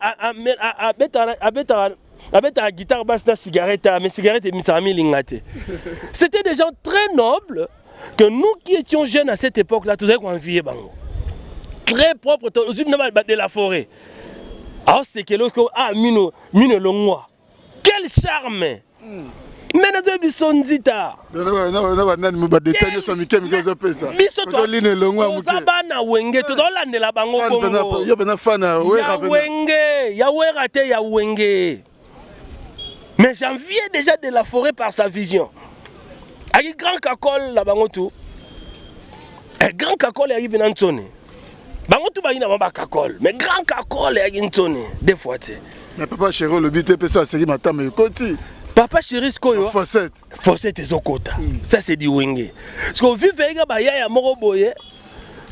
la guitare basse na cigarette, mais cigarette et misami lingate. C'était des gens très nobles que nous qui étions jeunes à cette époque-là, tous qu'on enviait bango. Très propre, de la forêt. Alors c'est que l'autre mino longwa. Quel charme! Mais nous avons son zita. Mais j'enviais déjà de la forêt par sa vision. Avec grand cacol la bangoto. Un grand cacol arrive dans Ntone. Bangoto baina mamba kakol, mais grand kakol et Ntone des fois tu. Mais papa chéri le but est ça c'est matin mais côté. Papa chéri skoyo. Fossette ezokota. Ça c'est du wenge. Parce que vive ega baya ya moko boye.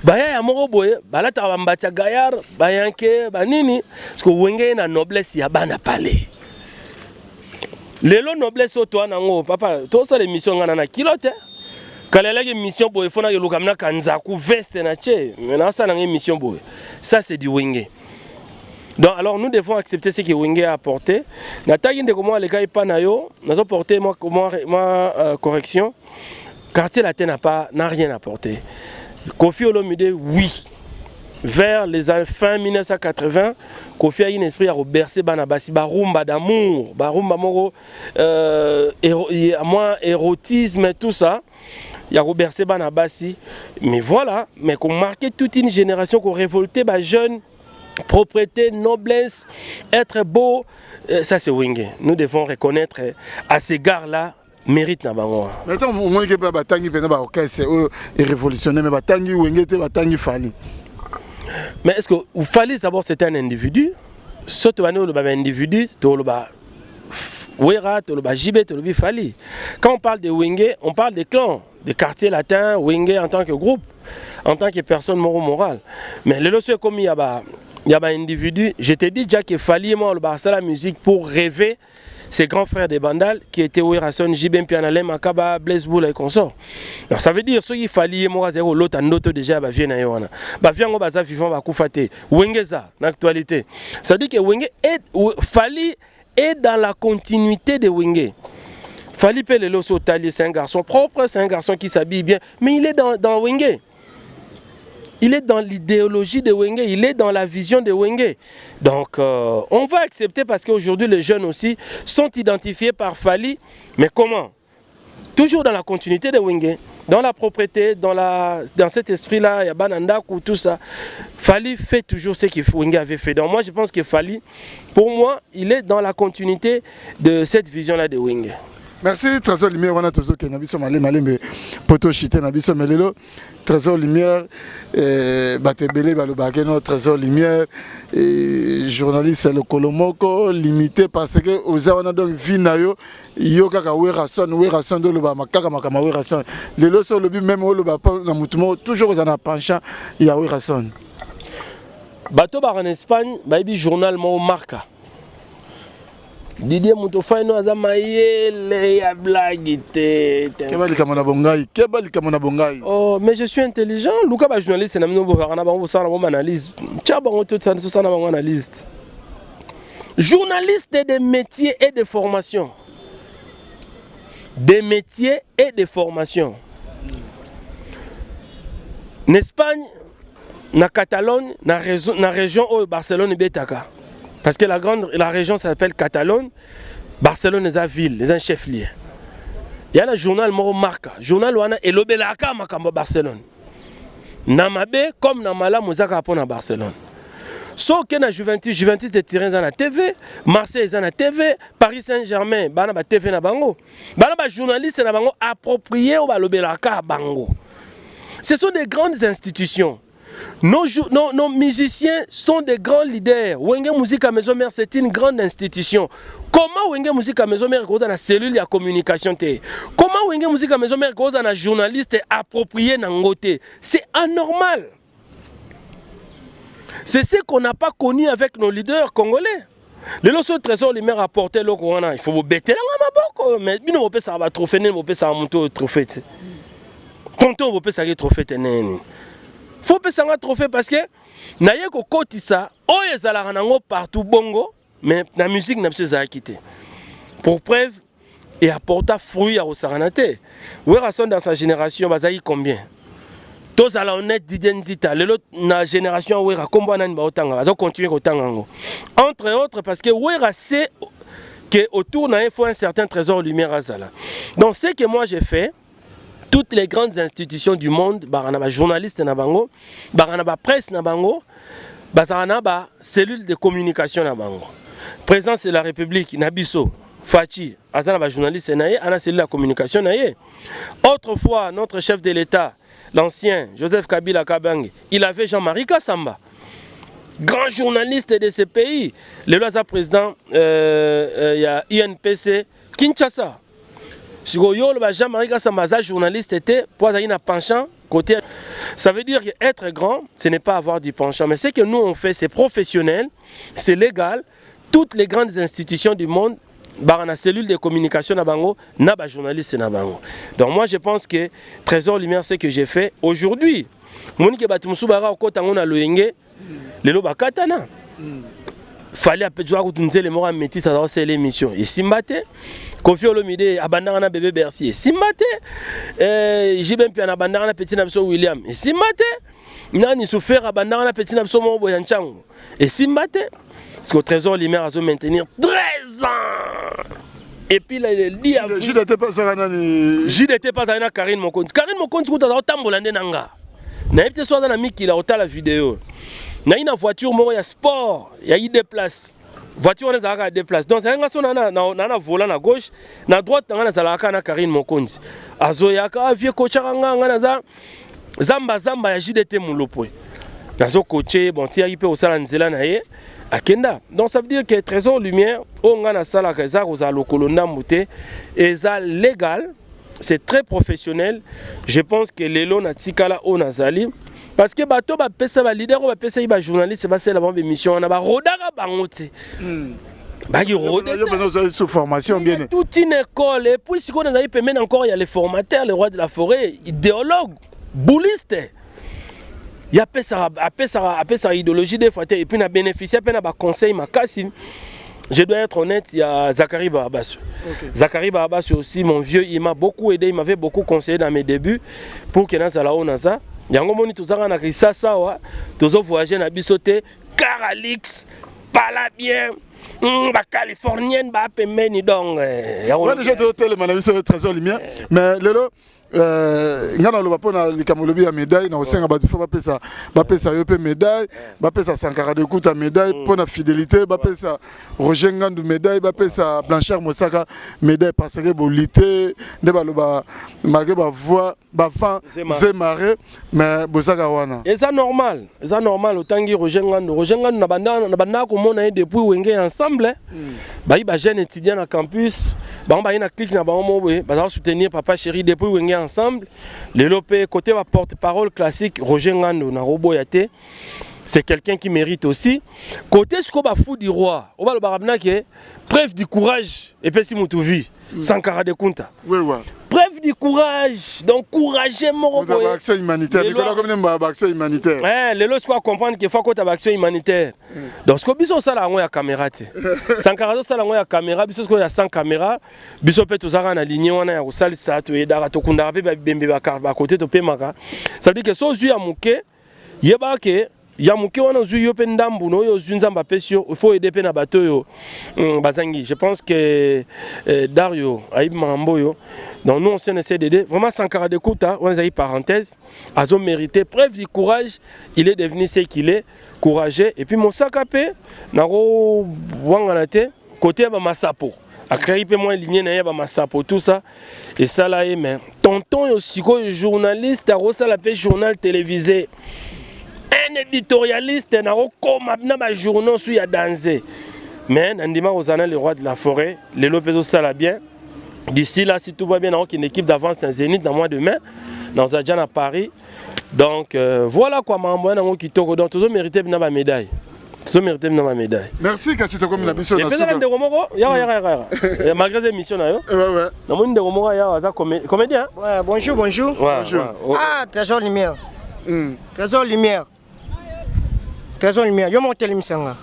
Baya ya moko boye, balata bambata gayar, bayanke, banini. Parce que wenge na noblesse ya bana palais. Lelo noblesse o toi nango papa, to ça l'émission ngana na kilote. Quand il y a une mission pour il faut que le kanzaku veste na che. Maintenant ça une mission pour ça c'est du wingé. Donc alors nous devons accepter ce que wingé a apporté. Natagi de comment les gars pas na yo, nous avons porté moi correction. Quartier latin n'a rien apporté. Kofi Olomide oui. Vers les fin 1980, Kofi a eu un esprit à bercer Banabasi, barumba d'amour, barumba moro, moins érotisme, tout ça. Il y a bercé Banabasi. Mais voilà, mais qu'on marquait toute une génération, qu'on révoltait les jeunes, propreté, noblesse, être beau, ça c'est wingé. Nous devons reconnaître à ces gars-là. Mérite na bango. Mais attends, au moins que batangi pena ba okese et révolutionnaire mais batangi wengete batangi fali. Mais est-ce que Fali d'abord c'était un individu? Surtout le individu, le Wera, le Jibé, le Fali. Quand on parle de Wingé, on parle des clans, des quartiers latins, Wingé en tant que groupe, en tant que personne morale. Mais le lorsque comme il y a un individu, je te dis déjà que Fali moi le la musique pour rêver. Ces grands frères des Bandal qui étaient Werason, Jibem Pianalem, Akaba, Blaise Boula et consorts. Donc ça veut dire ceux qui fallait moi zéro l'autre en autre déjà bah vient aïona. Bah vient on baza vivant va koufate. Wengeza l'actualité. Ça veut dire que Wenge est Fali est dans la continuité de Wenge. Fali Pelelo Sotali c'est un garçon propre, c'est un garçon qui s'habille bien, mais il est dans Wenge. Il est dans l'idéologie de Wenge, il est dans la vision de Wenge. Donc on va accepter parce qu'aujourd'hui les jeunes aussi sont identifiés par Fali. Mais comment? Toujours dans la continuité de Wenge, dans la propreté, dans cet esprit-là, il y a Banandak ou tout ça. Fali fait toujours ce que Wenge avait fait. Donc moi je pense que Fali, pour moi, il est dans la continuité de cette vision-là de Wenge. Merci Trésor Lumière, on a toujours que Nabiso Malé poto chité Nabiso Melelo, Trésor Lumière, Batebele Balobageno, Trésor Lumière, journaliste le Kolomoko, limité parce que aux on a donc Vinayo, Yoga Werason de Loba Makaka Makama Werason. Les lots sur le but même au Loba Namutumo, toujours aux en penchant, il y a Werason. Bateau bar en Espagne, baby journal Mo Marca. Didier Moutofaino Azamaïe, ya blagité. Kebali kamona bongai. Oh, mais je suis intelligent. Luka ba journaliste na mino bofarana ba ça na bon analyse. Tchaba on tout ça na bon analyste. Journaliste des métiers et des formations. Des métiers et des formations. En Espagne, na Catalogne, na région au Barcelone et Betaka. Parce que la région s'appelle Catalogne, Barcelone est une ville, c'est un chef-lieu. Il y a un journal Moro Marca, journal où il y a Barcelone. Namabe comme Namala Mouzaka pour Barcelone. Sauf que na Juventus de Turin dans la TV, Marseille dans la TV, Paris Saint-Germain, bana ba TV na bango. Bana ba journaliste na bango approprié au balobelaka bango. Ce sont des grandes institutions. Nos musiciens sont des grands leaders. Wenge Musique à Maison Mère, c'est une grande institution. Comment Wenge Musique à Maison Mère est une cellule de communication? Comment Wenge Musique à Maison Mère est un journaliste approprié Nangote? C'est anormal. C'est ce qu'on n'a pas connu avec nos leaders congolais. Le loso trésor les mères apporté le corona. Il faut vous bêter là, mais nous on ça va trophée, on peut ça monter au trophée. Tonton on peut ça trophée tenene. Faut que ça soit trophée parce que naye ko kotisa oyo ezalaka nango partout bongo mais la musique n'a pas quitté. Pour preuve et apporta fruit à Osaranate. Werason dans sa génération bazai combien? Tous à la honnête Didier Nzita, l'autre na génération Wera combien nan ba otanga, azo continuer otanga ngo. Entre autres parce que Wera sait que autour na il faut un certain trésor lumière azala. Donc ce que moi j'ai fait, toutes les grandes institutions du monde, baranaba journalistes na bango, baranaba presse na bango, baranaba cellule de communication na bango. Présidence de la République Nabiso, Fachi, azanaba journaliste naye, ana cellule de communication naye. Autrefois, notre chef de l'État, l'ancien Joseph Kabila Kabange, il avait Jean-Marie Kassamba, grand journaliste de ce pays. Le loisa président, il y a INPC Kinshasa. Si Jean-Marie Kassamba, journaliste, était pour avoir un penchant côté. Ça veut dire qu'être grand, ce n'est pas avoir du penchant. Mais ce que nous on fait, c'est professionnel, c'est légal. Toutes les grandes institutions du monde dans la cellule de communication na bango, na ba journaliste na bango. Donc moi je pense que Trésor Lumière c'est que j'ai fait aujourd'hui. Monique Batumusu bara okota ngona loyenge, lelo bakatana. Fallait appeler jouer les mots à métis à c'est l'émission. Et Simbate, Kofi Olomide, abandonné bébé Bercy. Et Simbate, j'ai bien pu abandonner petit Nabso William. Et Simbate, Nani souffert abandonner petit Nabso Moboyanchango. Et Simbate, parce qu'au Trésor Lumière a maintenir 13 ans. Et puis là, il dit à vous. J'y n'étais pas sur un. J'y n'étais pas dans Karine Mokonte. Karine Mokonte, tu as tambolé nanga. N'a été soit dans la mic qui a ôté la vidéo. Il y a une voiture, il y a sport, il y a des places. Voiture, on a des places. Donc, il y a un volant à gauche, à droite, il y a un Karine Mokonzi. Azoyaka, vieux coach, Zamba, il y a JDT Moulopo. Nazo coaché, bon, il peut aussi aller à Kenda. Donc, ça veut dire que Trésor Lumière, on a un salaire qui est légal, c'est très professionnel. Je pense que les lots Natikala au Nazali. Parce que bato ba pesa ba leader ba pesa ba journaliste ba c'est la bonne émission on a ba rodara bangote ba ki rodé sous formation bien toute une école et puis si on a permis encore il y a les formateurs les rois de la forêt idéologues boulistes il y a pesa idéologie des fois et puis on a bénéficié peine ba conseil ma Kassim. Je dois être honnête, il y a Zachary Barabas. Okay. Zachary Barabas aussi, mon vieux, il m'a beaucoup aidé, il m'avait beaucoup conseillé dans mes débuts pour que nous allions naza. Yango moni tozanga na kisasa wa tozo voyager na bisote Caralix pala bien ba californienne ba pemeni donc ouais déjà hôtel manabiso Trésor Lumière mais lelo ngana loba pona likamolobi ya médaille na osenga ba faut ba pesa yo pe médaille ba pesa Sankara de Kuta médaille pona fidélité ba pesa Roger Ngandu médaille ba pesa Blanchard Mosaka médaille parce que bolité de ba loba malgré ba voix ba fan Zemare mais bosaka wana et ça normal autangi Roger Ngandu na banda ko mona depuis wenge ensemble ba yi ba jeune étudiant na campus ba ba ina clique na ba mo ba soutenir papa chéri depuis wenge ensemble les lopé côté ma porte-parole classique Roger Ngandu na Roboyate c'est quelqu'un qui mérite aussi côté ce qu'on va fou du roi on va le barabna que preuve du courage et puis si mutuvi Sankara de Kunta oui preuve du courage donc courageux mon vous avez action humanitaire Nicolas comme une action humanitaire les lois comprendre qu'il faut que tu aies action humanitaire donc ce que biso ça la ya caméra Sankara ça la ya caméra biso ce y a 100 caméras biso peut tous en aligné on a ya sali ça to edara to kunda be bembe ba côté to pemaka ça veut dire que so zu ya muke yeba ke ya muke wana zu yo pe ndambu no yo zu nzamba pesio il faut aider pe na bato yo bazangi je pense que Dario Aïb Mamboyo donc nous on essaie d'aider vraiment Sankara de Kuta on a eu parenthèse azo mérité preuve du courage il est devenu ce qu'il est courageux et puis mon sakapé naro wanganate côté ba masapo a créé peu moins lignée na ba masapo tout ça et ça là mais tonton aussi journaliste a reçu la paix journal télévisé un éditorialiste n'a pas journaux sur ya danger mais Nandima Ozana le roi de la forêt les Lopez ça la bien d'ici là si tout va bien on a une équipe d'avance dans Zénith dans mois de mai dans Zadjan à Paris donc voilà quoi mambo na qui toko donc tous mérité na ba médaille merci Kassito comme la mission na malgré les missions na yo ouais na monde de Romoro ya za comédien ouais bonjour ah Trésor Lumière Trésor Lumière yo mon télé misanga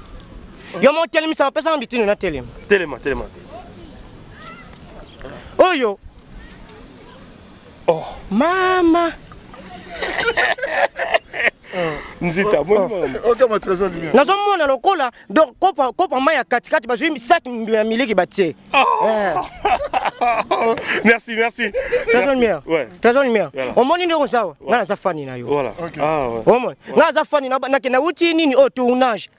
yo mon télé misanga pesa mbitini na télé oyo oh mama nzita bon ok Trésor Lumière nazo mona lokola donc kopa maya katikati bazwi misaki ya miliki batie merci Trésor Lumière Trésor Lumière omoni ndeko sawa ngana za fani na yo voilà omoni ngana za fani na kena uti nini au tournage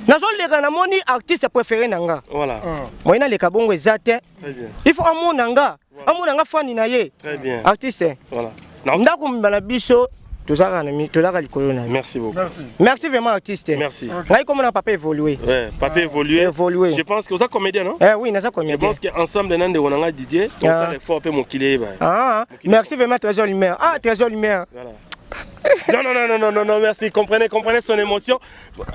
nazo leka na moni artiste préféré nanga voilà moyena leka bongo ezate très bien il faut amona nga fani na ye très bien artiste voilà ndako mbala biso merci beaucoup merci vraiment artiste merci comment on a papa évolué papa évolué je pense que vous êtes comédien non oui nous sommes comédien je pense qu'ensemble on a Didier on ça les fort peu mon kilé merci vraiment Trésor Lumière Trésor Lumière Non, merci. Comprenez son émotion.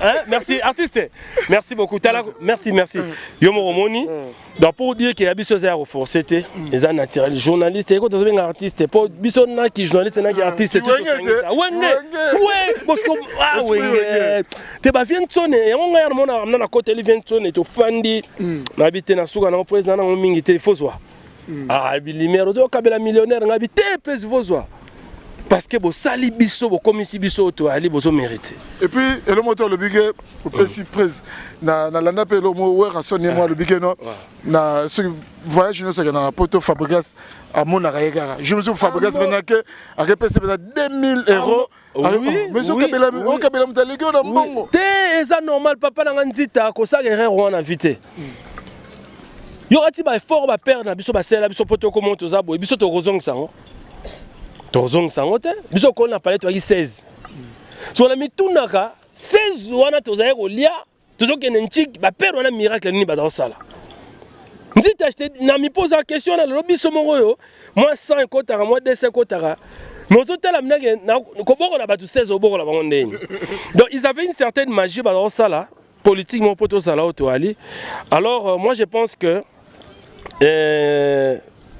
Hein? Merci, artiste. Merci beaucoup. Merci. Yo Moromoni. Donc pour dire qu'il y a des choses à renforcer, les gens naturels, journalistes, quand on est artiste, pas biso na qui journaliste na qui artiste, tout ça. Ouais, parce que ah ouais. Te ba vient sonne, on a mon na côté li vient sonne, to fandi. Na habité na suka na président na mingi te fozwa. Ah, bilimero do kabela millionnaire na habité pèse fozwa. Parce que vous sali biso, vous commissi biso, vous allez vous mériter. Et puis, le moteur le bigue, vous pouvez prise. Na landa pe le mot ouais rassonner moi le bigue non. Na ce voyage nous c'est dans la poto Fabregas à Monaraïga. Je me suis Fabregas maintenant que à repasser 2000 €. Oui. Mais ce kabela mtalégué na mbongo. Té ça normal papa na nzita ko ça guerre on invité. Yo ati ba effort ba perdre biso ba sela biso poto ko monto za bo biso to rozong sango. Tozong sangote, biso ko na palais to 16. So na mitunaka 16 wana tozaye ko lia, tozoke nchik ba père wana miracle ni ba da sala. Nzita acheté na mi pose la question na lobi so moroyo, moi 100 kotara, moi 200 kotara. Mais aux hôtels amnage na ko boko na ba 16 au boko la bango ndeni. Donc ils avaient une certaine magie ba da sala, politiquement poto sala au to ali. Alors moi je pense que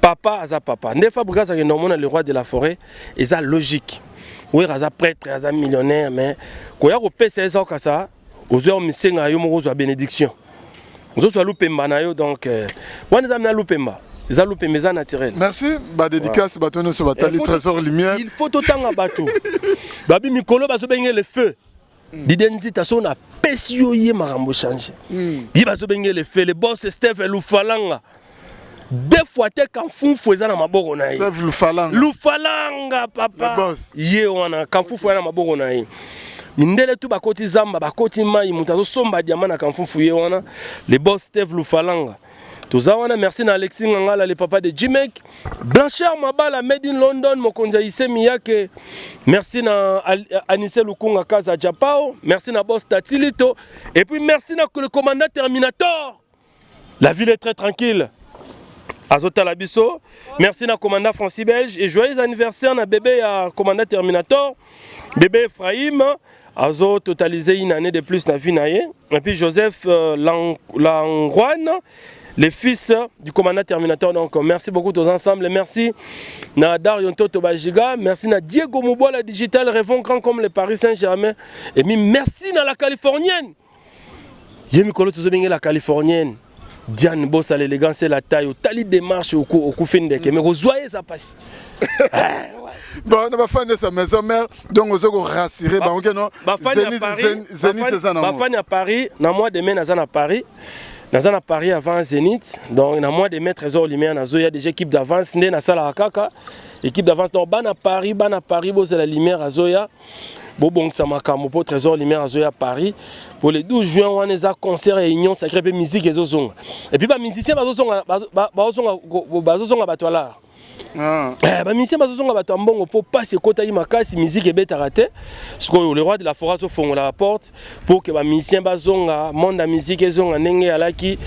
papa aza papa. Ndefa Fabregas est normalement le roi de la forêt. Et ça logique. Oui, aza prêtre, aza millionnaire, mais quand il y a un PC ça comme ça, aux heures missenga yo mo zo bénédiction. Aux autres loupemba na yo donc on les amena loupemba. Ils a loupé mes naturels. Merci. Ba dédicace batono sur batali trésor lumière. Il faut autant à bateau. Babi mikolo bazo benye le feu. Didenzi taso na pesio ye marambo changer. Yi bazo benye le feu, le boss Steph Lufalanga. Deux fois t'es quand fou faisant na maboko na yi. Lufalanga papa. Le boss. Ye wana quand fou faisant na maboko na yi. Mindele tu bakoti zamba bakoti mai mutazo somba diamant na quand fou ye wana. Le boss Steve Lufalanga. Toza wana merci na Alexis Ngangala le papa de Jimek. Blanchard Mabala made in London mokonza isemi yake. Merci na Anissé Lukunga Kaza Japao. Merci na boss Tatilito. Et puis merci na le commandant Terminator. La ville est très tranquille. Azota Labiso, merci na commandant Francis Belge et joyeux anniversaire na bébé à commandant Terminator, bébé Ephraim, Azo totalisé une année de plus na vie naie, et puis Joseph Langouane, les fils du commandant Terminator. Donc merci beaucoup tous ensemble, merci na Darion Toto Bajiga, merci na Diego Moubola Digital, rêvons grand comme le Paris Saint-Germain, et merci na la Californienne. Yemi Kolo Tozobenge la Californienne. Diane Bossa l'élégance et la taille, au tali démarche au coup fin de mais vous voyez ça passe. Bon, on va faire de sa maison mère, donc on va rassurer. Zénith à Paris, dans mois de mai, à Paris. Dans à Paris avant Zénith, donc dans mois de mai, Trésor Lumière, il y a des équipes d'avance, né na sala kaka, équipe d'avance, donc ban à Paris, c'est la lumière à Zoya. Bon, ça m'a camé pour Trésor Lumière à Zoya Paris. Pour le 12 juin, on a un concert et réunion sacrée de musique et zozong. Et puis, les musiciens, ils sont à les musiciens, ils sont pour passer côté de la musique et bête raté. Parce que le roi de la forêt au la porte pour que les musiciens, ils monde la musique et zong, n'engé à la qui,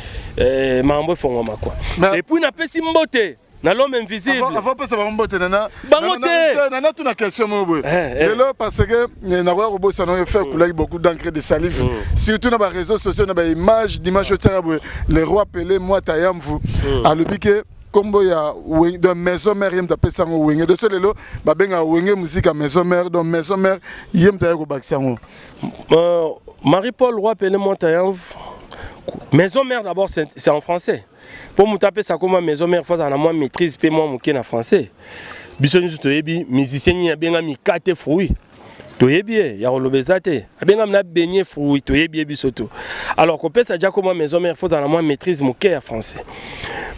mambo font quoi. Et puis, on a pas si mboté. Na l'homme invisible. Avant pas ça va m'boter nana. Nana tu na question mo boy. De là parce que na wa robot ça non fait couler beaucoup d'encre de salive. Surtout dans les réseaux sociaux na ba image d'image au terrain les rois pelé moi tayam vous. À le piquer combo ya de maison mère yem tapé ça ngo wenge de ce lelo ba benga wenge musique à maison mère donc maison mère yem tayo ko bak sango. Marie-Paul Roi pelé moi tayam. Maison mère d'abord c'est en français. Pour me taper ça comme maison mère fois dans moi maîtrise pe moi moké na français. Bisoni to yebi musicien ya benga mi kate fruit. To yebi ya rolobezate. Benga na beignet fruit to yebi bisoto. Alors qu'on peut ça déjà comme maison mère fois dans moi maîtrise moké en français.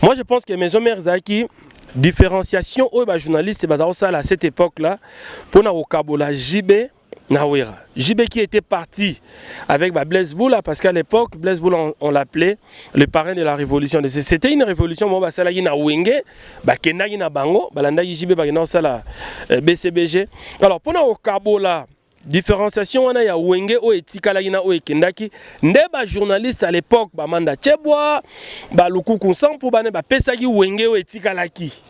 Moi je pense que maison mère zaki différenciation au journaliste ba ça à cette époque là pour na okabola JB Nawira. JB qui était parti avec Blaise Boula parce qu'à l'époque, Blaise Boula, on l'appelait le parrain de la révolution. C'était une révolution, bon, ça y na wenge, kenda na bango, balanda JB na sala BCBG. Alors pour au Kabola, différenciation on a ya wenge o etika la ina o ekendaki, ndeba journaliste à l'époque ba manda chebwa, ba lukuku sampo ba ne ba pesaki wenge o etika laki.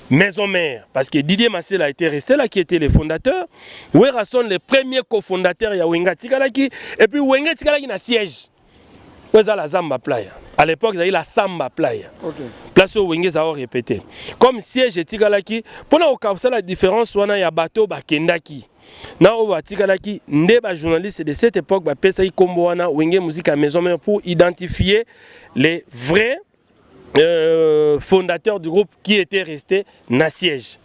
maison mère, parce que Didier Massel a été resté là, qui était le fondateur. Wera sont les premiers cofondateurs ya Wenga Tikalaki, et puis Wenga Tikalaki na siège. Weza la Zamba Playa. À l'époque, il y a eu la Samba Playa. Okay. Place où Wenga a répété. Comme siège Tikalaki, pendant au cas où la différence, on a ya bateau Bakendaki. Na o Tikalaki, ndeba journaliste de cette époque, ba pesa ikombo wana Wenga musique à maison mère pour identifier les vrais fondateurs du groupe qui étaient restés na siège.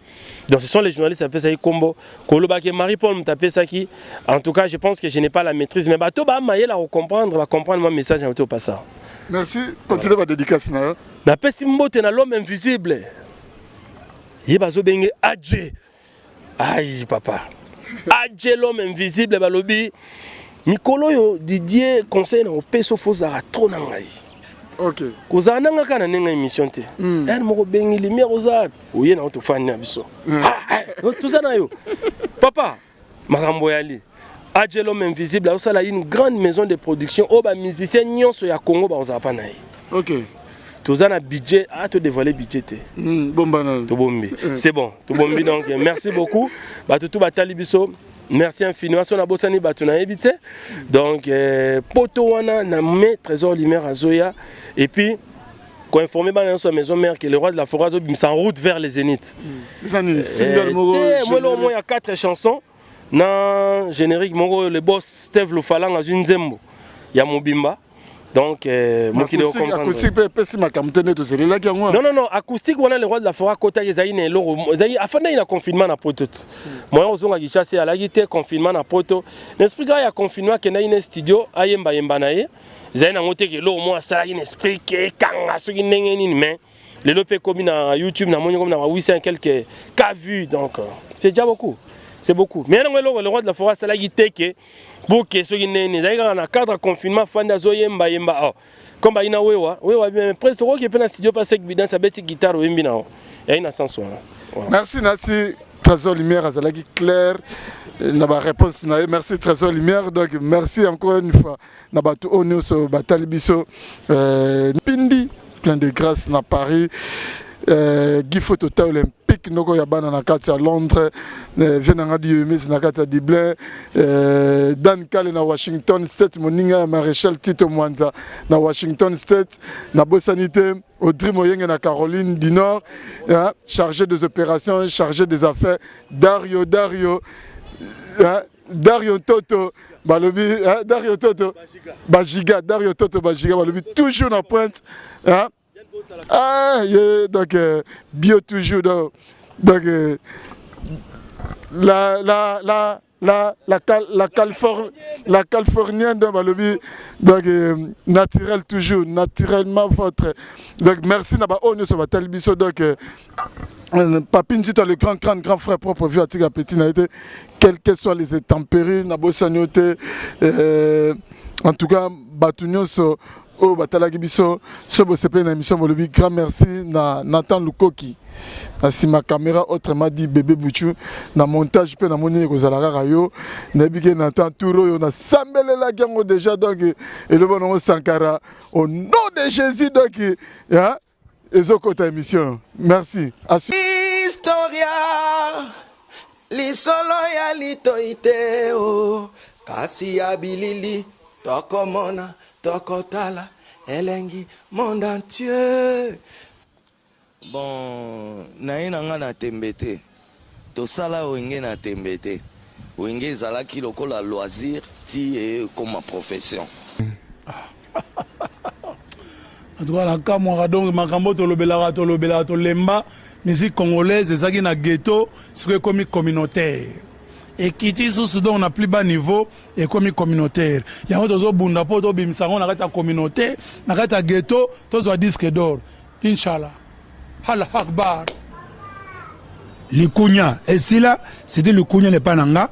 Donc ce sont les journalistes appellent ça combo. Kolobake Marie-Paul Mtapesaki. En tout cas, je pense que je n'ai pas la maîtrise, mais bateau va comprendre mon message en tout passant. Merci. Continuez votre dédicace na. Na pesi mbote na l'homme invisible. Yebazo benge Adje. Aïe papa. Adje l'homme invisible balobi. Mikolo yo Didier conseil na opeso fozara trop na ngai. Ok. Koza nanga kana nenga émission te. Er moko bengi lumière oza. Oye na to fan na biso. Tout ça na yo. Papa, makambo yali. Adje l'homme invisible, ça là une grande maison de production au ba musicien nyonso ya Congo ba oza pa na ye. OK. Tout ça na budget, te dévoiler budget te. Bon banal. To bombi. C'est bon. To bombi donc merci beaucoup. Ba tout batali biso. Merci infiniment. On a bossani batuna évité. Donc poto wana na me trésor lumière à Zoya et puis qu'on informer dans sa maison mère que le roi de la forêt en route vers les zéniths. Single moi il y a 4 chansons dans générique mon le boss Steve Lofalang à une zembo. Il y a Mobimba. Donc, acoustique, non, acoustique, on a le roi de la forêt, côté Yezaïne, afin d'un confinement à Poto. Moi, on a chassé à la guitare, confinement à Poto. L'esprit qu'il y a confinement, qu'il y a un studio, à Yemba Yembanaye. Zaïne a monté que l'eau, moi, ça a un esprit qui est kanga, ce qui n'est pas mais les lopés comme na YouTube, na monio comme na 800 quelques cas vus, donc c'est déjà beaucoup. C'est beaucoup. Mais le roi de la forêt, c'est la guitare qui pour que ceux qui n'ont pas cadre confinement, fan Zoyemba Yemba. Comme il y a Wewa, mais presque tout qui est dans studio parce que dans sa petite guitare ou Yemba. Il y a une sens. Merci Nassi, Trésor Lumière, Azalagi clair. La réponse merci Trésor Lumière. Donc merci encore une fois. Nabatu Onyo Batalibiso Pindi, plein de grâce na Paris. Guy Photota olympique noko ya bana na kati à Londres venanga di UMS na kati à Dublin Dan Kale na Washington State moninga Maréchal Tito Mwanza na Washington State na Bosanité Audrey Moyenge na Caroline du Nord chargé des opérations chargé des affaires Dario Toto balobi Dario Toto Bajiga Dario Toto Bajiga balobi toujours en pointe donc bio toujours donc la californienne de Balobi donc naturel toujours naturellement votre donc merci naba on se va talbiso donc Papine dit le grand frère propre vu à Tiga Petit n'a été quelles que soient les intempéries nabo sanyote en tout cas Batunyoso oh batalaki biso sobo sepe na émission bolobi grand merci na Nathan Lukoki na sima caméra autrement dit bébé Bouchou na montage pe na moni ko zalaka rayo na bike Nathan Touro yo na sambelela gango déjà donc et le bon Sankara au nom de Jésus donc ezokota émission merci Historia lisolo ya litoite o kasi abilili tokomona Tokotala, Elengi, monde entier. Bon, naïna na tembete. Tosala wenge na tembete. Wenge zalaki lokola loisir ti comme ma profession. En tout cas, la Kamwara donc makambo tolobela to lemba musique congolaise ezaki na ghetto, c'est comme communautaire. Et qui dit sous on a plus bas niveau et comme communautaire. Il y a d'autres bunda po to bimsango na kata communauté, na kata ghetto, to zo disque d'or. Inshallah. Allah Akbar. Likunya et si là c'était le kunya le pananga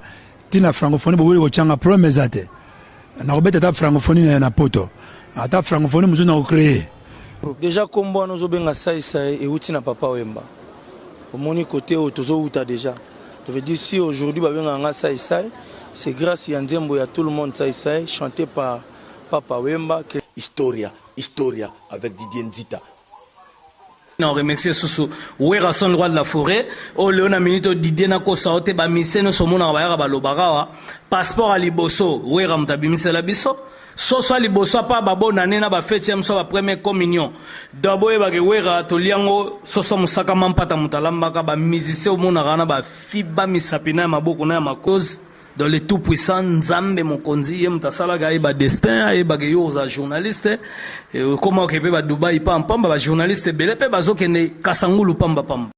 tina francophonie bo ko changa promesse ate. Na robeta ta francophonie na poto. Ata francophonie muzo na créer. Déjà kombo no zo benga sai et uti na papa Wemba. Au moni côté o tozo uta déjà. Je veux dire, si aujourd'hui, c'est grâce à Nzembo, à tout le monde, chanté par Papa Wemba. Historia avec Didier Nzita. na remercier susu wera son roi de la forêt o leona minito Didier na kosa ote ba miseno somona ba yaka ba lobaka passeport à liboso wera mutabimisela biso soso à liboso pa babona nena ba fête ya mso ba première communion dabo e ba ke wera to liango soso musaka mampata mutalambaka ba musicien o mona kana ba fiba misapina maboko na makoz dans le tout puissant Nzambe mokonzi ye mutasala ga ba destin e ba ke yo za journaliste comment que pe ba Dubai pam pam ba journaliste belé pe bazokende kasangulu pamba pamba